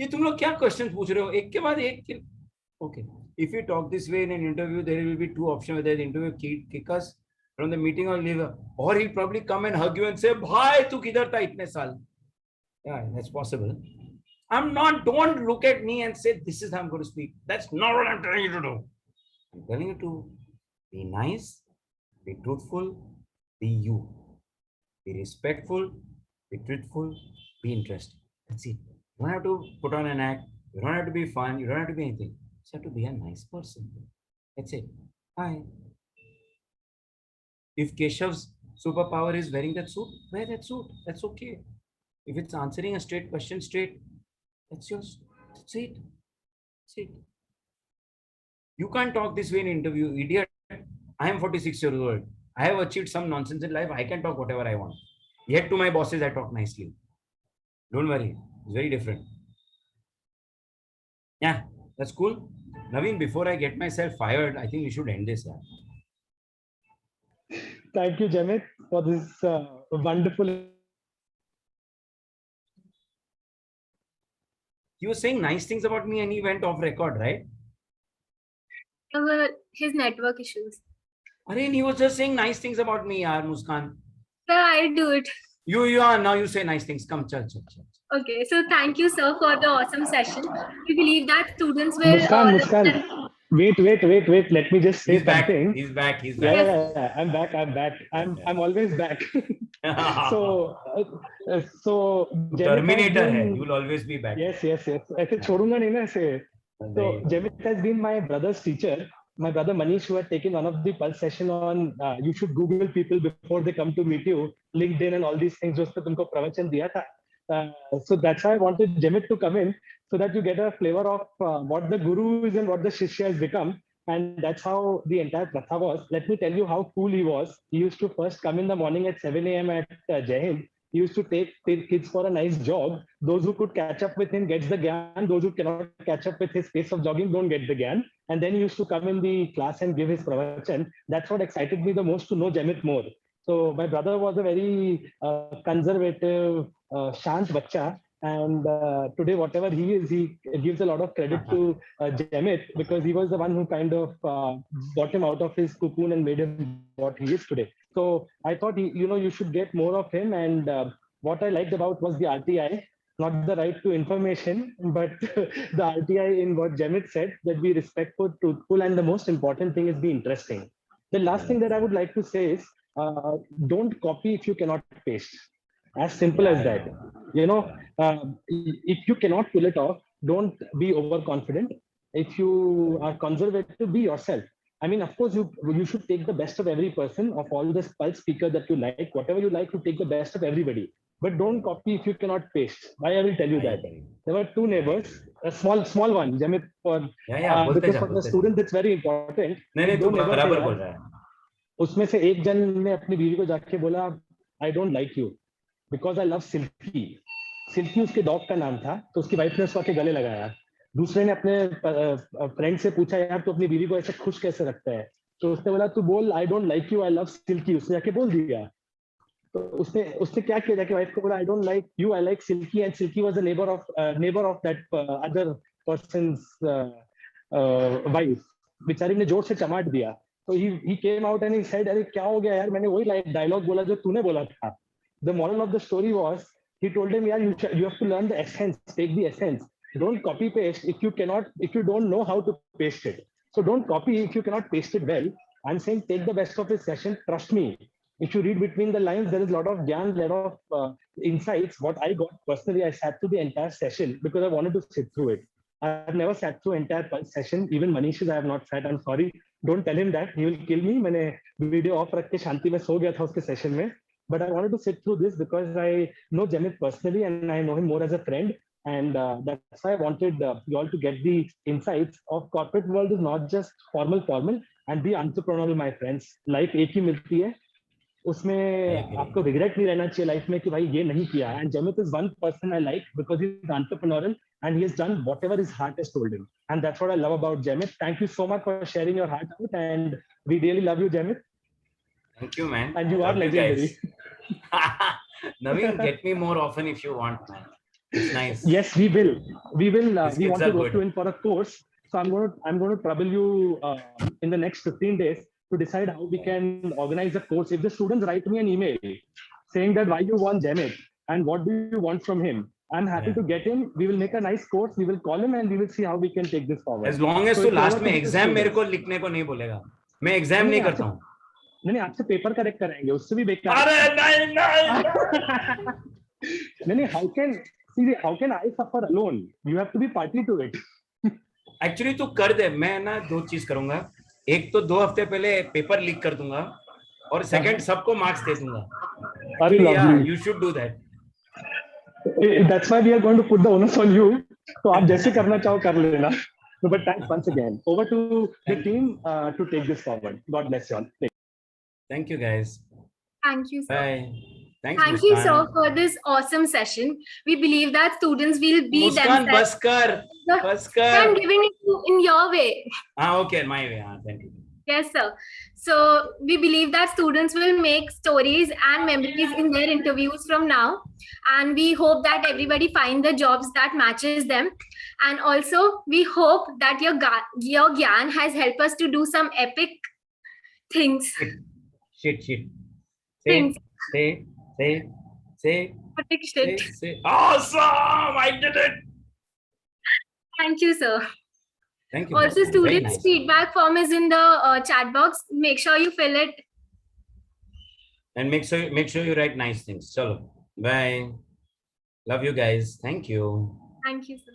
ये तुम लोग क्या questions पूछ रहे हो? एक के बाद एक. Okay. If you talk this way in an interview, there will be two options whether the interview kick us from the meeting or leave, or he'll probably come and hug you and say, "Bhai, tu kidhar tha itne saal?" Yeah, that's possible. Don't look at me and say, this is how I'm going to speak. That's not what I'm telling you to do. I'm telling you to be nice, be truthful, be you. Be respectful, be truthful, be interested. That's it. You don't have to put on an act. You don't have to be fun. You don't have to be anything. You just have to be a nice person. That's it. Hi. If Keshav's superpower is wearing that suit, wear that suit. That's okay. If it's answering a straight question straight, that's yours. That's it. That's it. You can't talk this way in an interview, idiot. I am 46 years old. I have achieved some nonsense in life. I can talk whatever I want. Yet to my bosses, I talk nicely. Don't worry. It's very different. Yeah, that's cool. Naveen, before I get myself fired, I think we should end this. Yeah. Thank you, Jamit, for this wonderful. He was saying nice things about me and he went off record, right? His network issues. And he was just saying nice things about me, yaar, Muskan. Sir, I'll do it. You are now. You say nice things. Come, chal. Okay, so thank you, sir, for the awesome session. We believe that students will. Muskan. Wait. Let me just say something. He's back. Yeah. I'm back. I'm always back. So Terminator hai. You will always be back. Yes. ऐसे छोड़ूंगा नहीं ना ऐसे. So Jamit has been my brother's teacher. My brother Manish, who had taken one of the pulse session on you should Google people before they come to meet you, LinkedIn and all these things, जो उसने तुमको प्रवचन दिया था. So that's why I wanted Jamit to come in so that you get a flavor of what the guru is and what the shishya has become. And that's how the entire pratha was. Let me tell you how cool he was. He used to first come in the morning at 7 a.m. at Jai Hind. He used to take kids for a nice jog. Those who could catch up with him gets the gyan. Those who cannot catch up with his pace of jogging don't get the gyan. And then he used to come in the class and give his pravachan. That's what excited me the most to know Jamit more. So my brother was a very conservative, shant bacha. And today, whatever he is, he gives a lot of credit to Jamit because he was the one who kind of got him out of his cocoon and made him what he is today. So I thought, you should get more of him. And what I liked about was the RTI, not the right to information, but the RTI in what Jamit said, that be respectful, truthful, and the most important thing is be interesting. The last thing that I would like to say is, don't copy if you cannot paste. As simple as that. If you cannot pull it off, don't be overconfident. If you are conservative, be yourself. I mean, of course, you should take the best of every person, of all the pulse speaker that you like, whatever you like, to take the best of everybody. But don't copy if you cannot paste. Why I will tell you that. There were two neighbors, a small one, Jamit, because for the students it's very important. उसमें से एक जन ने अपनी बीवी को जाके बोला, I don't like you because I love Silky. Silky उसके डॉग का नाम था, तो उसकी वाइफ ने उसको आके गले लगाया. दूसरे ने अपने फ्रेंड से पूछा, यार तू अपनी बीवी को ऐसे खुश कैसे रखता है? तो उसने बोला, तू बोल I don't like you, I love Silky. उसने जाके बोल दिया. तो उसने क्या किया, जाके वाइफ को बोला, I don't like you, I like Silky, and Silky was a neighbor of that other person's wife. बेचारी ने जोर से चमाट दिया. So he came out and he said, अरे क्या हो गया यार, मैंने वही dialogue बोला जो तूने बोला था. The moral of the story was, he told him, yeah, you have to learn the essence, take the essence. don't copy paste if you don't know how to paste it. So don't copy if you cannot paste it well. I'm saying take the best of his session. Trust me. If you read between the lines, there is a lot of gyan, lot of insights. What I got personally, I sat through the entire session because I wanted to sit through it. I've never sat through entire session. Even Manish's I have not sat. I'm sorry. Don't tell him that. He will kill me. मैंने video off रख के शांति में सो गया था उसके session में. But I wanted to sit through this because I know Jamit personally and I know him more as a friend. And that's why I wanted you all to get the insights of corporate world is not just formal and be entrepreneurial, my friends. Life एक ही मिलती है. उसमें आपको regret नहीं रहना चाहिए life में कि भाई ये नहीं किया. And Jamit is one person I like because he's entrepreneurial and he has done whatever his heart has told him. And that's what I love about Jamit. Thank you so much for sharing your heart out, and we really love you, Jamit. Thank you, man. And you are Love legendary. guys. Naveen, get me more often if you want, man. It's nice. Yes, we will. We will. These We kids want are to rope good. you in for a course. So I'm going to trouble you in the next 15 days to decide how we can organize a course. If the students write me an email saying that why you want Jamit and what do you want from him, I'm happy to get him. We will make a nice course. We will call him and we will see how we can take this forward. As long as So तू if last you में ever think exam the मेरे को students- लिखने को नहीं बोलेगा. मैं exam नहीं करता हूँ. नहीं आपसे पेपर करेक्ट कराएंगे उससे भी बेकार. अरे नहीं. नहीं how can I suffer alone? You have to be party to it. Actually तू कर दे. मैं ना दो चीज करूंगा. एक तो 2 हफ्ते पहले पेपर लीक कर दूंगा और सेकंड सबको मार्क्स दे दूंगा. अरे Yeah, lovely. you should do that. That's why we are going to put the onus on you. So आप जैसे करना चाहो कर लेना. No, but thanks once again. Over to the team to take this forward. God bless you all. Thank you guys. Thank you, sir. Bye. Thanks, Thank you, sir, Muskan. for this awesome session. We believe that students will be Muskan, themselves. बस कर. Sir, बस I'm कर. giving it in your way. Okay, my way. Thank you. Yes, sir. So we believe that students will make stories and memories in their interviews from now. And we hope that everybody find the jobs that matches them. And also we hope that your Gyan has helped us to do some epic things. Shit. Say, Things. say. Epic shit. Say. Awesome! I did it. Thank you, sir. Thank you. Also, Muskan. Very students' nice. feedback form is in the chat box. Make sure you fill it. And make sure you write nice things. Chalo. Bye. Love you guys. Thank you. Thank you, sir.